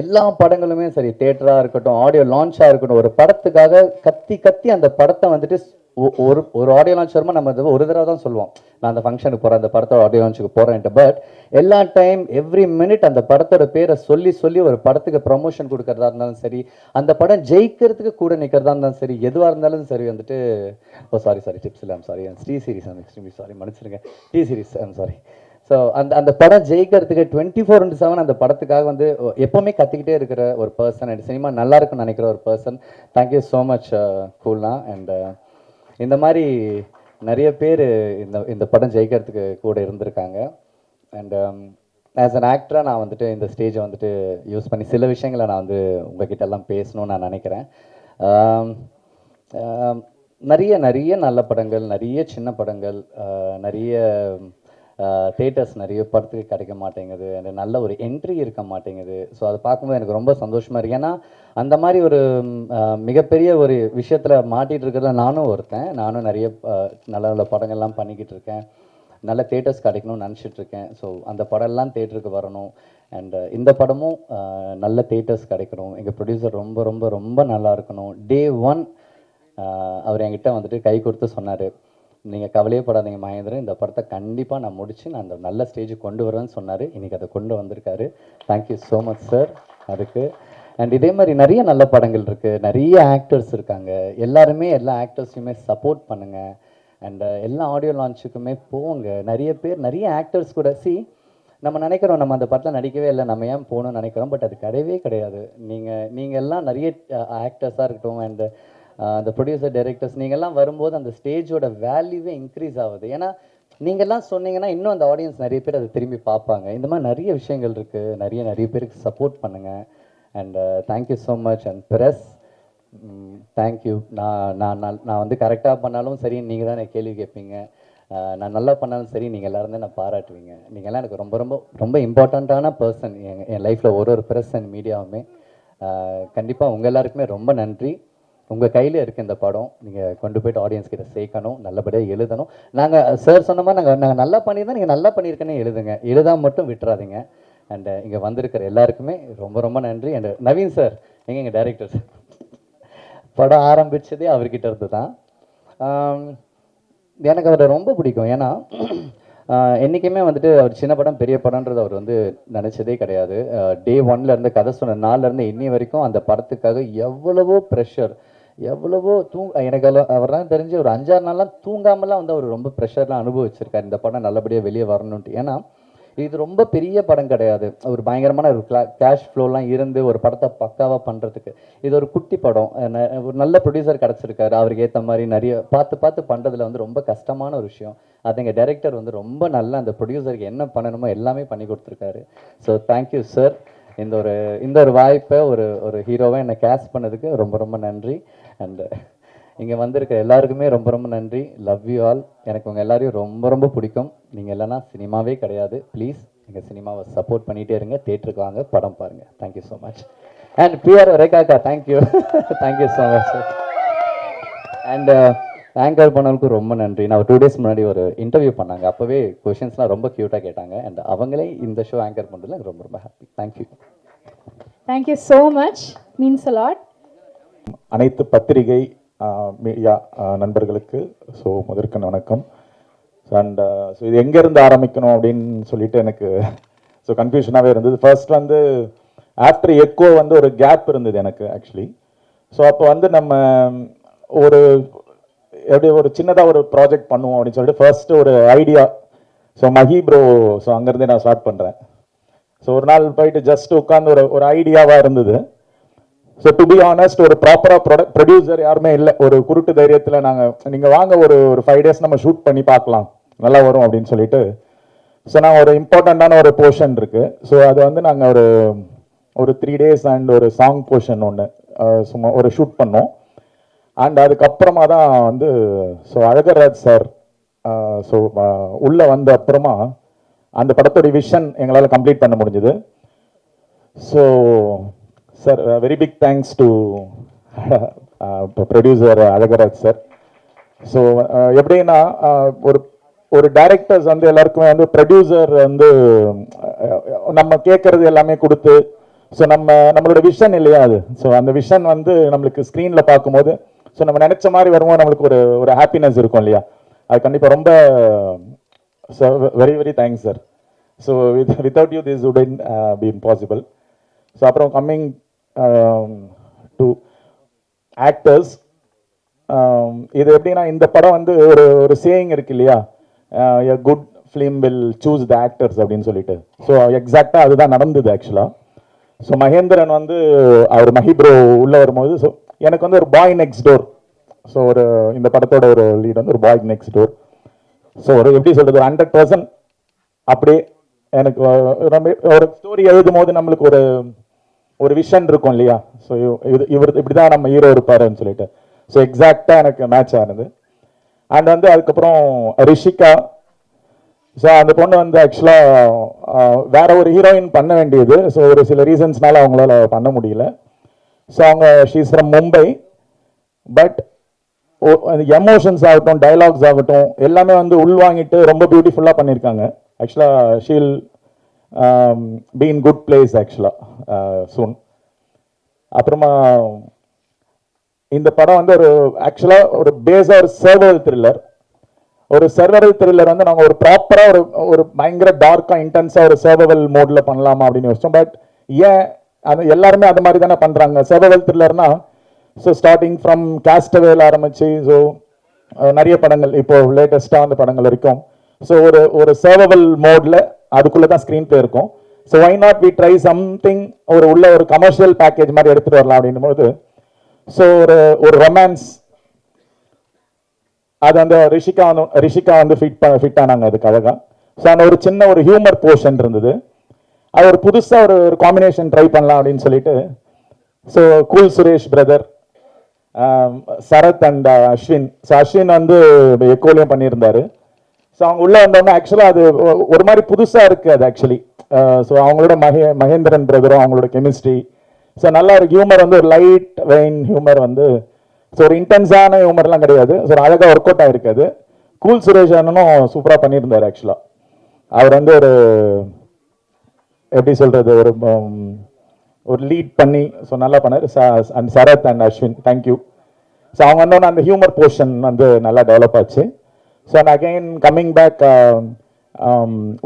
[SPEAKER 15] எல்லா படங்களுமே சரி, தேட்டராக இருக்கட்டும், ஆடியோ லான்ச்சாக இருக்கட்டும், ஒரு படத்துக்காக கத்தி அந்த படத்தை வந்துட்டு ஒரு ஆடியோ லான்ச் வருமா நம்ம ஒரு தடவை தான் சொல்லுவோம், நான் அந்த ஃபங்க்ஷனுக்கு போகிறேன், அந்த படத்தோட ஆடியோ லான்ச்சுக்கு போகிறேன்ட்டு. பட் எல்லா டைம் எவ்ரி மினிட் அந்த படத்தோட பேரை சொல்லி ஒரு படத்துக்கு ப்ரமோஷன் கொடுக்கறதா இருந்தாலும் சரி, அந்த படம் ஜெயிக்கிறதுக்கு கூட நிற்கிறதா இருந்தாலும் சரி, எதுவாக இருந்தாலும் சரி வந்துட்டு சாரி டிப்ஸ் இல்லை, sorry Shri series, extremely sorry மன்னிச்சிருங்க, டி சீரிஸ், சாரி. ஸோ அந்த படம் ஜெயிக்கிறதுக்கு 24/7 அந்த படத்துக்காக வந்து எப்போவுமே கற்றுக்கிட்டே இருக்கிற ஒரு பர்சன். அண்ட் சினிமா நல்லா இருக்குன்னு நினைக்கிற ஒரு பர்சன். தேங்க்யூ ஸோ மச் கூல்னா. அண்ட் இந்த மாதிரி நிறைய பேர் இந்த படம் ஜெயிக்கிறதுக்கு கூட இருந்திருக்காங்க. அண்ட் ஆஸ் அன் ஆக்டராக நான் வந்துட்டு இந்த ஸ்டேஜை வந்துட்டு யூஸ் பண்ணி சில விஷயங்களை நான் வந்து உங்ககிட்ட எல்லாம் பேசணும்னு நான் நினைக்கிறேன். நிறைய நல்ல படங்கள், நிறைய சின்ன படங்கள், நிறைய தேட்டர்ஸ் நிறைய படத்துக்கு கிடைக்க மாட்டேங்குது, அந்த நல்ல ஒரு என்ட்ரி இருக்க மாட்டேங்குது. ஸோ அதை பார்க்கும்போது எனக்கு ரொம்ப சந்தோஷமாக இருக்குது. ஏன்னா அந்த மாதிரி ஒரு மிகப்பெரிய ஒரு விஷயத்தில் மாட்டிகிட்டு இருக்கிறதுல நானும் ஒருத்தன். நானும் நிறைய நல்ல நல்ல படங்கள்லாம் பண்ணிக்கிட்டு இருக்கேன், நல்ல தேட்டர்ஸ் கிடைக்கணும்னு நினச்சிட்ருக்கேன். ஸோ அந்த படம்லாம் தேட்டருக்கு வரணும். அண்ட் இந்த படமும் நல்ல தேட்டர்ஸ் கிடைக்கணும். எங்கள் ப்ரொடியூசர் ரொம்ப ரொம்ப ரொம்ப நல்லா இருக்கணும். Day 1 அவர் என்கிட்ட வந்துட்டு கை கொடுத்து சொன்னார், நீங்கள் கவலையே படாதீங்க மகேந்திரன், இந்த படத்தை கண்டிப்பாக நான் முடித்து நான் அந்த நல்ல ஸ்டேஜுக்கு கொண்டு வருவேன்னு சொன்னார். இன்றைக்கி அதை கொண்டு வந்திருக்காரு. தேங்க்யூ ஸோ மச் சார் அதுக்கு. அண்ட் இதே மாதிரி நிறைய நல்ல படங்கள் இருக்குது, நிறைய ஆக்டர்ஸ் இருக்காங்க. எல்லாருமே எல்லா ஆக்டர்ஸையுமே சப்போர்ட் பண்ணுங்கள். அண்ட் எல்லா ஆடியோ லான்ச்சுக்குமே போங்க. நிறைய பேர் நிறைய ஆக்டர்ஸ் கூட நம்ம நினைக்கிறோம் நம்ம அந்த படத்தில் நடிக்கவே இல்லை, நம்ம ஏன் போகணும்னு நினைக்கிறோம். பட் அது கிடையவே கிடையாது. நீங்கள் எல்லாம் நிறைய ஆக்டர்ஸாக இருக்கட்டும், அண்ட் அந்த ப்ரொடியூசர் டைரக்டர்ஸ் நீங்கள்லாம் வரும்போது அந்த ஸ்டேஜோட வேல்யூவே இன்க்ரீஸ் ஆகுது. ஏன்னா நீங்கள்லாம் சொன்னீங்கன்னா இன்னும் அந்த ஆடியன்ஸ் நிறைய பேர் அதை திரும்பி பார்ப்பாங்க. இந்த மாதிரி நிறைய விஷயங்கள் இருக்குது. நிறைய பேருக்கு சப்போர்ட் பண்ணுங்கள். And thank you so much. And press thank you. நான் வந்து கரெக்டாக பண்ணாலும் சரி நீங்கள் தான் எனக்கு கேள்வி கேட்பீங்க. நான் நல்லா பண்ணாலும் சரி நீங்கள் எல்லோரும் தான் நான் பாராட்டுவீங்க. நீங்கள்லாம் எனக்கு ரொம்ப ரொம்ப ரொம்ப இம்பார்ட்டண்ட்டான பர்சன் என் லைஃப்பில். ஒரு ப்ரெஸ் அண்ட் மீடியாவுமே கண்டிப்பாக உங்கள் எல்லாருக்குமே ரொம்ப நன்றி. உங்கள் கையில் இருக்க இந்த படம் நீங்கள் கொண்டு போய்ட்டு ஆடியன்ஸ் கிட்ட சேர்க்கணும், நல்லபடியாக எழுதணும். நாங்கள் சார் சொன்ன மாதிரி நாங்கள் நல்லா பண்ணியிருந்தோம், நீங்கள் நல்லா பண்ணியிருக்கேன்னு எழுதுங்க, எழுதாமல் மட்டும் விட்டுறாதீங்க. அண்ட் இங்கே வந்திருக்கிற எல்லாருக்குமே ரொம்ப ரொம்ப நன்றி. அண்ட் நவீன் சார் எங்கள் டைரக்டர் சார், படம் ஆரம்பித்ததே அவர்கிட்ட இருந்து தான். எனக்கு அவரை ரொம்ப பிடிக்கும். ஏன்னா என்றைக்குமே வந்துட்டு அவர் சின்ன படம் பெரிய படம்ன்றது அவர் வந்து நினச்சதே கிடையாது. டே 1லேருந்து கதை சொன்ன நாள்லேருந்து இன்னி வரைக்கும் அந்த படத்துக்காக எவ்வளவோ ப்ரெஷர், எவ்வளவோ எனக்கு அவர்லாம் தெரிஞ்சு ஒரு 5-6 நாள்லாம் தூங்காமலாம் வந்து அவர் ரொம்ப ப்ரெஷர்லாம் அனுபவிச்சிருக்கார் இந்த படம் நல்லபடியாக வெளியே வரணுன்ட்டு. ஏன்னா இது ரொம்ப பெரிய படம் கிடையாது. ஒரு பயங்கரமான ஒரு கேஷ் ஃப்ளோலாம் இருந்து ஒரு படத்தை பக்காவாக பண்ணுறதுக்கு இது ஒரு குட்டி படம். ஒரு நல்ல ப்ரொடியூசர் கிடச்சிருக்காரு. அவருக்கு ஏற்ற மாதிரி நிறைய பார்த்து பண்ணுறதுல வந்து ரொம்ப கஷ்டமான ஒரு விஷயம். அது எங்கள் டைரக்டர் வந்து ரொம்ப நல்லா அந்த ப்ரொடியூசருக்கு என்ன பண்ணணுமோ எல்லாமே பண்ணி கொடுத்துருக்காரு. So thank you sir. இந்த ஒரு வாய்ப்பை ஒரு ஹீரோவை என்னை கேஸ்ட் பண்ணதுக்கு ரொம்ப ரொம்ப நன்றி. அண்டு இங்கே வந்திருக்க எல்லாருக்குமே ரொம்ப ரொம்ப நன்றி. Love you all. எனக்கு உங்கள் எல்லாரையும் ரொம்ப ரொம்ப பிடிக்கும். நீங்கள் இல்லைன்னா சினிமாவே கிடையாது. ப்ளீஸ் எங்கள் சினிமாவை சப்போர்ட் பண்ணிகிட்டே இருங்க. தேட்டருக்கு வாங்க, படம் பாருங்கள். Thank you so much. And PR ரேகாக்கா thank you thank you so much. And anchor பண்ணவங்களுக்கும் ரொம்ப நன்றி. நான் ஒரு 2 days முன்னாடி ஒரு இன்டர்வியூ பண்ணாங்க. அப்போவே கொஷின்ஸ்லாம் ரொம்ப க்யூட்டாக கேட்டாங்க. அண்ட் அவங்களே இந்த ஷோ ஆங்கர் பண்ணுறதுல எனக்கு ரொம்ப ரொம்ப happy. Thank you.
[SPEAKER 9] Thank you so much. Means a lot.
[SPEAKER 16] அனைத்து பத்திரிகை மீடியா நண்பர்களுக்கு முதற்கண் வணக்கம். அண்ட் இது எங்கேருந்து ஆரம்பிக்கணும் அப்படின்னு சொல்லிட்டு எனக்கு கன்ஃபியூஷனாகவே இருந்தது. ஃபர்ஸ்ட் வந்து ஆஃப்டர் எக்கோ வந்து ஒரு கேப் இருந்தது எனக்கு ஆக்சுவலி. அப்போ வந்து நம்ம எப்படி ஒரு சின்னதாக ஒரு ப்ராஜெக்ட் பண்ணுவோம் அப்படின்னு சொல்லிட்டு ஃபர்ஸ்ட்டு ஒரு ஐடியா. மஹி ப்ரோ அங்கேருந்தே நான் ஸ்டார்ட் பண்ணுறேன். ஒரு நாள் போயிட்டு ஜஸ்ட் உட்காந்து ஒரு ஐடியாவாக இருந்தது. டு பி ஆனஸ்ட் ஒரு ப்ராப்பராக ப்ரொடியூசர் யாருமே இல்லை. ஒரு குருட்டு தைரியத்தில் நீங்கள் வாங்க ஒரு 5 days நம்ம ஷூட் பண்ணி பார்க்கலாம், நல்லா வரும் அப்படின்னு சொல்லிட்டு. நான் ஒரு இம்பார்ட்டண்ட்டான ஒரு போர்ஷன் இருக்குது. அது வந்து நாங்கள் ஒரு 3 days அண்ட் ஒரு சாங் போர்ஷன் ஒன்று சும்மா ஒரு ஷூட் பண்ணோம். அண்ட் அதுக்கப்புறமா தான் வந்து அழகராஜ் சார் உள்ளே வந்த அப்புறமா அந்த படத்தோடைய விஷன் எங்களால் கம்ப்ளீட் பண்ண முடிஞ்சுது. Sir very big thanks to producer Alagaraj sir. எப்படின்னா ஒரு டைரக்டர்ஸ் வந்து எல்லாருக்குமே வந்து ப்ரொடியூசர் வந்து நம்ம கேட்கறது எல்லாமே கொடுத்து நம்மளோட விஷன் இல்லையா அது. அந்த விஷன் வந்து நம்மளுக்கு ஸ்க்ரீனில் பார்க்கும்போது நம்ம நினச்ச மாதிரி வரும்போது நம்மளுக்கு ஒரு ஹாப்பினஸ் இருக்கும் இல்லையா. அது கண்டிப்பாக ரொம்ப very very thanks sir. Without you this wouldn't B impossible. அப்புறம் கம்மிங் டு ஆக்டர்ஸ், இது எப்படின்னா இந்த படம் வந்து ஒரு சேயிங் இருக்கு இல்லையா, a good film will choose the actors அப்படின்னு சொல்லிட்டு. எக்ஸாக்டாக அதுதான் நடந்தது ஆக்சுவலாக. மகேந்திரன் வந்து அவர் மஹி ப்ரோ உள்ளே வரும்போது எனக்கு வந்து ஒரு பாய் நெக்ஸ்ட் டோர். இந்த படத்தோட ஒரு லீட் வந்து ஒரு பாய் நெக்ஸ்ட் டோர். எப்படி சொல்கிறது, 100% அப்படியே எனக்கு ஒரு ஸ்டோரி எழுதும் போது நம்மளுக்கு ஒரு விஷன் இருக்கும் இல்லையா. இவர் இப்படி தான் நம்ம ஹீரோ இருப்பாருன்னு சொல்லிட்டு. எக்ஸாக்டாக எனக்கு மேட்ச் ஆனது. அண்ட் வந்து அதுக்கப்புறம் ரிஷிகா, அந்த பொண்ணு வந்து ஆக்சுவலாக வேற ஒரு ஹீரோயின் பண்ண வேண்டியது. ஒரு சில ரீசன்ஸ்னால அவங்களால பண்ண முடியல. அவங்க she's from Mumbai. But emotions ஆகட்டும், டைலாக்ஸ் ஆகட்டும், எல்லாமே வந்து உள்வாங்கிட்டு ரொம்ப பியூட்டிஃபுல்லாக பண்ணியிருக்காங்க. ஆக்சுவலாக she'll be in good place ஆக்சுவலாக சூன். அப்புறமா இந்த படம் வந்து ஆக்சுவலாக ஒரு பேஸாக ஒரு சர்வைவல் த்ரில்லர். ஒரு சர்வைவல் த்ரில்லர் வந்து நாங்கள் ஒரு ப்ராப்பராக ஒரு பயங்கர டார்க்காக இன்டென்ஸாக ஒரு சர்வைவல் மோடில் பண்ணலாமா அப்படின்னு யோசிச்சோம். பட் அது எல்லாருமே அது மாதிரி தானே பண்ணுறாங்க சர்வைவல் த்ரில்லர்னா. ஸ்டார்டிங் ஃப்ரம் கேஸ்டவேல ஆரம்பிச்சு நிறைய படங்கள் இப்போ லேட்டஸ்டாக அந்த படங்கள் வரைக்கும் ஒரு சர்வைவல் மோடில் அதுக்குள்ளே தான் ஸ்க்ரீன் பிளே இருக்கும். Why not we try something உள்ள ஒரு கமர்ஷியல் பேக்கேஜ் மாதிரி எடுத்துகிட்டு வரலாம் அப்படின்னும் போது ஒரு ரொமான்ஸ் அது அந்த ரிஷிகா வந்து ஃபிட் ஆனாங்க அதுக்கு அழகாக. ஸோ அந்த ஒரு சின்ன ஒரு ஹியூமர் போர்ஷன் இருந்தது. அது ஒரு புதுசாக ஒரு காம்பினேஷன் ட்ரை பண்ணலாம் அப்படின்னு சொல்லிட்டு, so cool Suresh brother, Sarath and Ashwin. So Ashwin வந்து எக்கோலையும் பண்ணியிருந்தாரு. ஸோ அவங்க உள்ளே வந்தவங்க ஆக்சுவலாக அது ஒரு மாதிரி புதுசாக இருக்குது அது ஆக்சுவலி. ஸோ அவங்களோட மகேந்திரன் பிரதரும் அவங்களோட கெமிஸ்ட்ரி. ஸோ நல்லா ஒரு ஹியூமர் வந்து ஒரு லைட் வெயின் ஹியூமர் வந்து, ஸோ ஒரு இன்டென்ஸான ஹியூமர்லாம் கிடையாது. ஸோ அழகாக ஒர்க் அவுட் ஆகிருக்காது. கூல் சுரேஷ் அண்ணனும் சூப்பராக பண்ணியிருந்தார் ஆக்சுவலாக. அவர் வந்து ஒரு எப்படி சொல்கிறது, ஒரு லீட் பண்ணி ஸோ நல்லா பண்ணார். And Sarath and Ashwin, thank you. So அவங்க வந்தோன்னே அந்த ஹியூமர் போர்ஷன் வந்து நல்லா டெவலப் ஆச்சு. So and again coming back,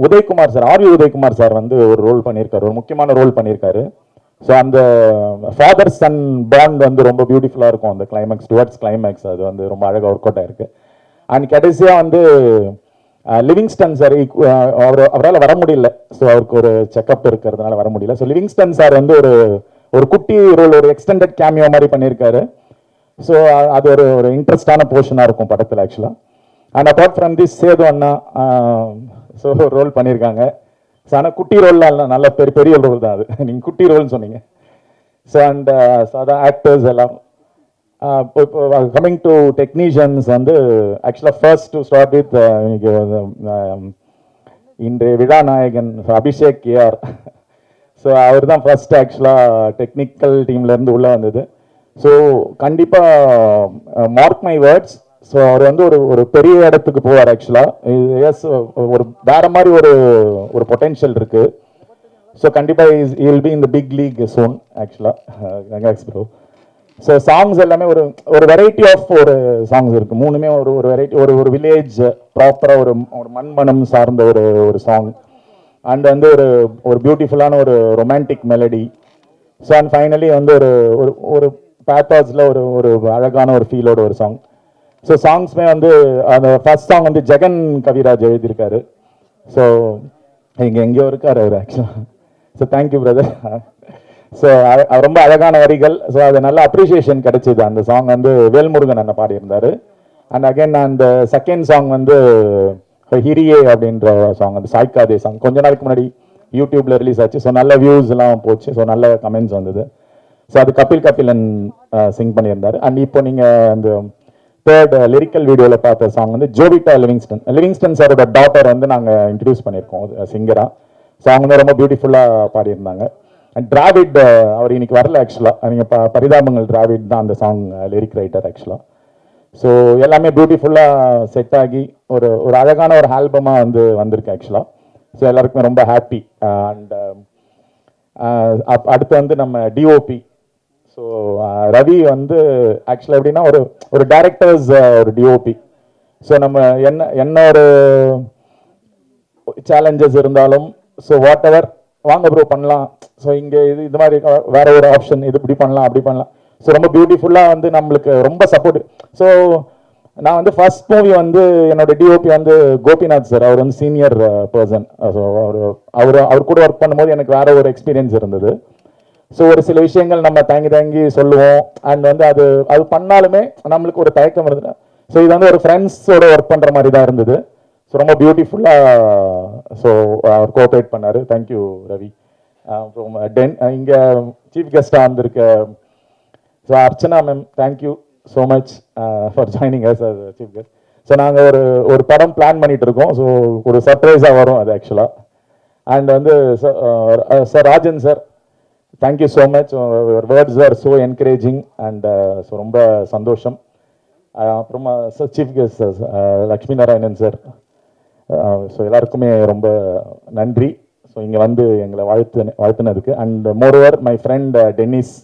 [SPEAKER 16] Udhayakumar sir, R V Udhayakumar sir வந்து ஒரு ரோல் பண்ணியிருக்காரு, ஒரு முக்கியமான ரோல் பண்ணியிருக்காரு. ஸோ அந்த ஃபாதர் சன் பாண்ட் வந்து ரொம்ப பியூட்டிஃபுல்லாக இருக்கும் அந்த கிளைமேக்ஸ், டுவர்ட்ஸ் கிளைமேக்ஸ். அது வந்து ரொம்ப அழகாக ஒர்க் அவுட் ஆயிருக்கு. அண்ட் கடைசியாக வந்து லிவிங்ஸ்டன் சார் அவரால் வர முடியல. ஸோ அவருக்கு ஒரு செக்கப் இருக்கிறதுனால வர முடியல. ஸோ லிவிங்ஸ்டன் சார் வந்து ஒரு குட்டி ரோல், ஒரு எக்ஸ்டெண்டட் கேமியோ மாதிரி பண்ணியிருக்காரு. ஸோ அது ஒரு இன்ட்ரெஸ்டான போர்ஷனாக இருக்கும் படத்தில் ஆக்சுவலாக. And apart from this Sethu அண்ணா ஸோ ரோல் பண்ணியிருக்காங்க. ஸோ ஆனால் குட்டி ரோல்லாம் நல்ல பெரிய ரோல் தான் அது. நீங்கள் குட்டி ரோல்னு சொன்னீங்க. ஸோ அண்ட் அதான் ஆக்டர்ஸ் எல்லாம். இப்போ கம்மிங் டு டெக்னீஷியன்ஸ் வந்து ஆக்சுவலாக ஃபர்ஸ்ட் டு ஸ்டார்ட் வித் இன்றைய விழாநாயகன் அபிஷேக் கேஆர். ஸோ அவர் தான் ஃபர்ஸ்ட் ஆக்சுவலாக டெக்னிக்கல் டீம்லேருந்து உள்ளே வந்தது. ஸோ கண்டிப்பாக மார்க் மை வேர்ட்ஸ், ஸோ அவர் வந்து ஒரு பெரிய இடத்துக்கு போவார் ஆக்சுவலாக. எஸ், ஒரு வேற மாதிரி ஒரு பொட்டென்ஷியல் இருக்கு. ஸோ கண்டிப்பாக will be in the big league zone ஆக்சுவலாக. ப்ரோ ஸோ சாங்ஸ் எல்லாமே ஒரு வெரைட்டி ஆஃப் ஒரு சாங்ஸ் இருக்கு. மூணுமே ஒரு வெரைட்டி, ஒரு வில்லேஜ் ப்ராப்பராக ஒரு மண்மனம் சார்ந்த ஒரு சாங். அண்ட் வந்து ஒரு பியூட்டிஃபுல்லான ஒரு romantic melody. So and finally வந்து ஒரு பேத்தாஸில் ஒரு அழகான ஒரு ஃபீலோட ஒரு சாங். ஸோ சாங்ஸ்மே வந்து அந்த ஃபர்ஸ்ட் சாங் வந்து ஜெகன் கவிராஜ் எழுதியிருக்காரு. ஸோ எங்கேயோ இருக்கார் அவர் ஆக்சுவலாக. So thank you brother. ஸோ ரொம்ப அழகான வரிகள். ஸோ அது நல்ல அப்ரிஷியேஷன் கிடைச்சிது. அந்த சாங் வந்து வேல்முருகன் அண்ணன் பாடியிருந்தார். அண்ட் அகைன் அந்த செகண்ட் சாங் வந்து ஹிரியே அப்படின்ற சாங், அந்த சாய்க்காதே சாங் கொஞ்ச நாளைக்கு முன்னாடி யூடியூப்ல ரிலீஸ் ஆச்சு. ஸோ நல்ல வியூஸ் எல்லாம் போச்சு. ஸோ நல்ல கமெண்ட்ஸ் வந்தது. ஸோ அது கபிலன் சிங் பண்ணியிருந்தார். அண்ட் இப்போ நீங்கள் அந்த தேர்ட் லிரிக்கல் வீடியோவில் பார்த்த சாங் வந்து ஜோவிட்டா லிவிங்ஸ்டன் சாரோட டாட்டர் வந்து நாங்கள் இன்ட்ரடியூஸ் பண்ணியிருக்கோம் சிங்கராக. ஸோ அவங்க வந்து ரொம்ப பியூட்டிஃபுல்லாக பாடியிருந்தாங்க. அண்ட் டிராவிட் அவர் இன்னைக்கு வரல ஆக்சுவலாக. நீங்கள் பரிதாபங்கள் டிராவிட் தான் அந்த சாங் லிரிக் ரைட்டர் ஆக்சுவலாக. ஸோ எல்லாமே பியூட்டிஃபுல்லாக செட் ஆகி ஒரு அழகான ஒரு ஆல்பமாக வந்திருக்கு ஆக்சுவலாக. ஸோ எல்லாருக்குமே ரொம்ப ஹாப்பி. அண்ட் அடுத்து வந்து நம்ம டிஓபி. ஸோ ரவி வந்து ஆக்சுவலாக எப்படின்னா ஒரு டைரக்டர்ஸ் ஒரு டிஓபி. ஸோ நம்ம என்ன ஒரு சேலஞ்சஸ் இருந்தாலும் ஸோ வாட் எவர் வாங்க ப்ரோ பண்ணலாம். ஸோ இங்கே இது மாதிரி வேற ஒரு ஆப்ஷன், இது இப்படி பண்ணலாம் அப்படி பண்ணலாம். ஸோ ரொம்ப பியூட்டிஃபுல்லாக வந்து நம்மளுக்கு ரொம்ப சப்போர்ட். ஸோ நான் வந்து ஃபர்ஸ்ட் மூவி வந்து என்னோட டிஓபி வந்து கோபிநாத் சார், அவர் வந்து சீனியர் பர்சன். ஸோ அவர் கூட ஒர்க் பண்ணும்போது எனக்கு வேற ஒரு எக்ஸ்பீரியன்ஸ் இருந்தது. ஸோ ஒரு சில விஷயங்கள் நம்ம தாங்கி சொல்லுவோம். அண்ட் வந்து அது பண்ணாலுமே நம்மளுக்கு ஒரு தயக்கம் இருந்தது. ஸோ இது வந்து ஒரு ஃப்ரெண்ட்ஸோட ஒர்க் பண்ணுற மாதிரி தான் இருந்தது. ஸோ ரொம்ப பியூட்டிஃபுல்லாக ஸோ அவர் கோஆப்ரேட் பண்ணார். தேங்க்யூ ரவி. இங்கே சீஃப் கெஸ்டாக வந்திருக்க so Archana ma'am, thank you so much for joining us as chief guest. So நாங்கள் ஒரு படம் பிளான் பண்ணிட்டு இருக்கோம். ஸோ ஒரு சர்ப்ரைஸாக வரும் அது ஆக்சுவலாக. அண்ட் வந்து sir Rajan sir, thank you so much. Your words are so encouraging. And so ரொம்ப சந்தோஷம். அப்புறமா sir chief guest Lakshmi Narayanan sir. So எல்லாருக்குமே ரொம்ப நன்றி. ஸோ இங்கே வந்து எங்களை வாழ்த்துனதுக்கு. And moreover my friend Dennis.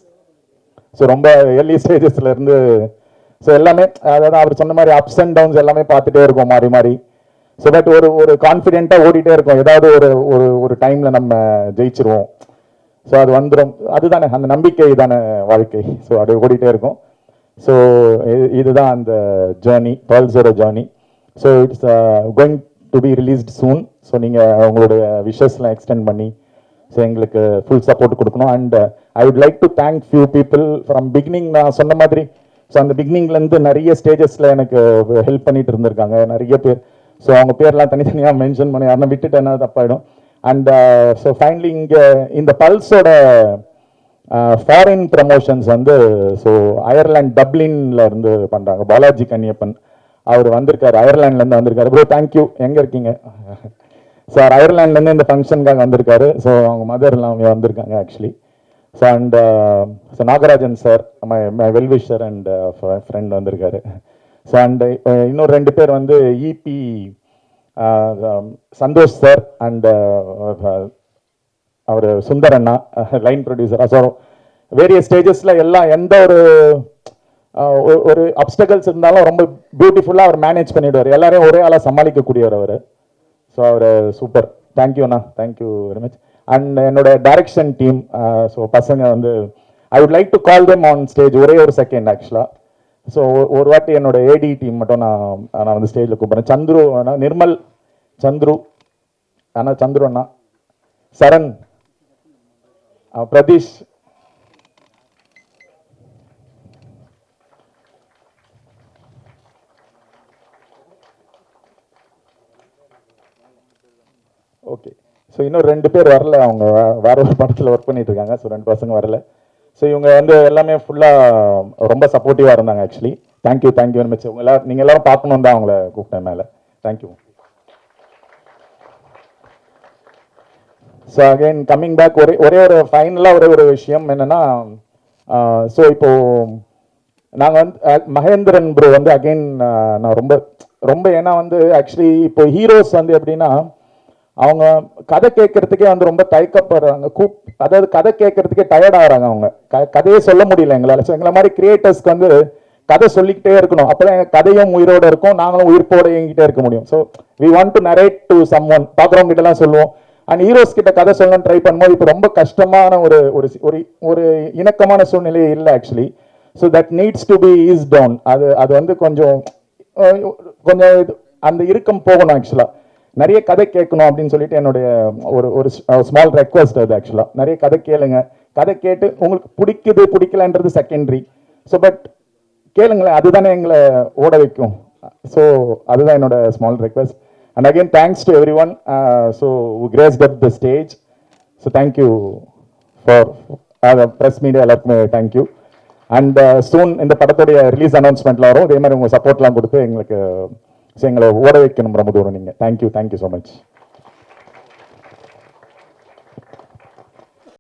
[SPEAKER 16] So ரொம்ப ஏர்லி ஸ்டேஜஸ்லேருந்து ஸோ எல்லாமே அதாவது அவர் சொன்ன மாதிரி அப்ஸ் அண்ட் டவுன்ஸ் எல்லாமே பார்த்துட்டே இருக்கோம் மாறி மாறி. ஸோ பட் ஒரு கான்ஃபிடென்ட்டாக ஓடிட்டே இருக்கோம். ஏதாவது ஒரு டைமில் நம்ம ஜெயிச்சிருவோம். ஸோ அது வந்துடும். அதுதானே அந்த நம்பிக்கை தானே வாழ்க்கை. ஸோ அது ஓடிட்டே இருக்கும். ஸோ இதுதான் அந்த ஜேர்னி, பர்ல்ஸோட journey. So it's going to be released soon. So நீங்கள் உங்களுடைய விஷஸ்லாம் எக்ஸ்டெண்ட் பண்ணி ஸோ எங்களுக்கு ஃபுல் சப்போர்ட் கொடுக்கணும். And I would like to thank few people from beginning. நான் சொன்ன மாதிரி ஸோ அந்த பிகினிங்லேருந்து நிறைய ஸ்டேஜஸில் எனக்கு ஹெல்ப் பண்ணிட்டு இருந்திருக்காங்க நிறைய பேர். ஸோ அவங்க பேர்லாம் தனித்தனியாக மென்ஷன் பண்ணி யாரும் விட்டுட்டேன்னா தப்பாயிடும். அண்ட் ஸோ ஃபைனலி இங்கே இந்த பல்ஸோட ஃபாரின் ப்ரமோஷன்ஸ் வந்து ஸோ அயர்லாந்து டப்ளின்ல இருந்து பண்ணுறாங்க. பாலாஜி கன்னியப்பன் அவர் வந்திருக்காரு, அயர்லாண்ட்லேருந்து வந்திருக்காரு. ப்ரோ தேங்க்யூ, எங்கே இருக்கீங்க சார்? அயர்லாண்ட்லேருந்து இந்த ஃபங்க்ஷனுக்காக வந்திருக்காரு. ஸோ அவங்க மதர்லாம் வந்திருக்காங்க actually. So and so Nagarajan sir my wellwisher and friend வந்திருக்காரு. ஸோ அண்ட் இன்னொரு 2 பேர் வந்து இபி சந்தோஷ் சார் அண்ட் அவர் சுந்தரண்ணா லைன் ப்ரொடியூசர். ஸோ வேரியஸ் ஸ்டேஜஸில் எல்லாம் எந்த ஒரு அப்டக்கல்ஸ் இருந்தாலும் ரொம்ப பியூட்டிஃபுல்லாக அவர் மேனேஜ் பண்ணிவிடுவார். எல்லாரையும் ஒரே ஆளாக சமாளிக்கக்கூடியவர் அவர். ஸோ அவர் சூப்பர். தேங்க்யூண்ணா, தேங்க்யூ வெரி மச். அண்ட் என்னோட டைரக்ஷன் டீம், ஸோ பசங்க வந்து ஐ would like to call them on stage ஒரே ஒரு செகண்ட் ஆக்சுவலாக. ஸோ ஒரு வாட்டி என்னோட ஏடி டீம் மட்டும் நான் வந்து ஸ்டேஜில் கூப்பிட்றேன். சந்துரு அண்ணா, நிர்மல் சந்துரு அண்ணா, சந்துரு அண்ணா, சரண், பிரதீஷ், ஓகே. ஸோ இன்னும் 2 பேர் வரல, அவங்க வேற ஒரு படத்தில் ஒர்க் பண்ணிட்டு இருக்காங்க. ஸோ 2 பசங்க வரல. ஸோ இவங்க வந்து எல்லாமே ஃபுல்லாக ரொம்ப சப்போர்ட்டிவாக இருந்தாங்க ஆக்சுவலி. Thank you very much. நீங்கள் எல்லாரும் பார்க்கணும் தான் அவங்கள கூப்பிட்டேன் மேலே. Thank you. So again coming back, ஒரே ஒரு ஃபைனலாக ஒரே ஒரு விஷயம் என்னென்னா, ஸோ இப்போது நாங்கள் வந்து மகேந்திரன் ப்ரோ வந்து அகைன் நான் ரொம்ப ஏன்னா வந்து ஆக்சுவலி இப்போ ஹீரோஸ் வந்து எப்படின்னா அவங்க கதை கேட்கறதுக்கே வந்து ரொம்ப தயக்கப்படுறாங்க. அதாவது கதை கேட்கறதுக்கே டயர்ட் ஆகிறாங்க. அவங்க கதையே சொல்ல முடியல எங்களால். ஸோ எங்களை மாதிரி கிரியேட்டர்ஸ்க்கு வந்து கதை சொல்லிக்கிட்டே இருக்கணும். அப்போ தான் எங்கள் கதையும் உயிரோடு இருக்கும், நாங்களும் உயிர்ப்போடு இயங்கிட்டே இருக்க முடியும். So we want to narrate to someone. பார்க்குறவங்க கிட்டலாம் சொல்லுவோம். அண்ட் ஹீரோஸ் கிட்ட கதை சொல்லணும்னு ட்ரை பண்ணும்போது இப்போ ரொம்ப கஷ்டமான ஒரு இணக்கமான சூழ்நிலையே இல்லை actually. So that needs to be ease down. அது வந்து கொஞ்சம் அந்த இறுக்கம் போகணும் ஆக்சுவலாக. நிறைய கதை கேட்கணும் அப்படின்னு சொல்லிட்டு என்னுடைய ஒரு ஸ்மால் ரெக்வஸ்ட் அது ஆக்சுவலாக. நிறைய கதை கேளுங்க. கதை கேட்டு உங்களுக்கு பிடிக்கலன்றது செகண்டரி. ஸோ பட் கேளுங்களேன், அதுதானே எங்களை ஓட வைக்கும். ஸோ அதுதான் என்னோட small request. And again thanks to everyone. So graced up the stage. So thank you for press media எல்லாருக்குமே தேங்க்யூ. அண்ட் சூன் இந்த படத்துடைய ரிலீஸ் அனௌன்ஸ்மெண்ட்லாம் வரும். இதே மாதிரி உங்கள் சப்போர்ட்லாம் கொடுத்து எங்களை ஓட வைக்கணும் ரொம்ப தூரம் நீங்கள். Thank you so much.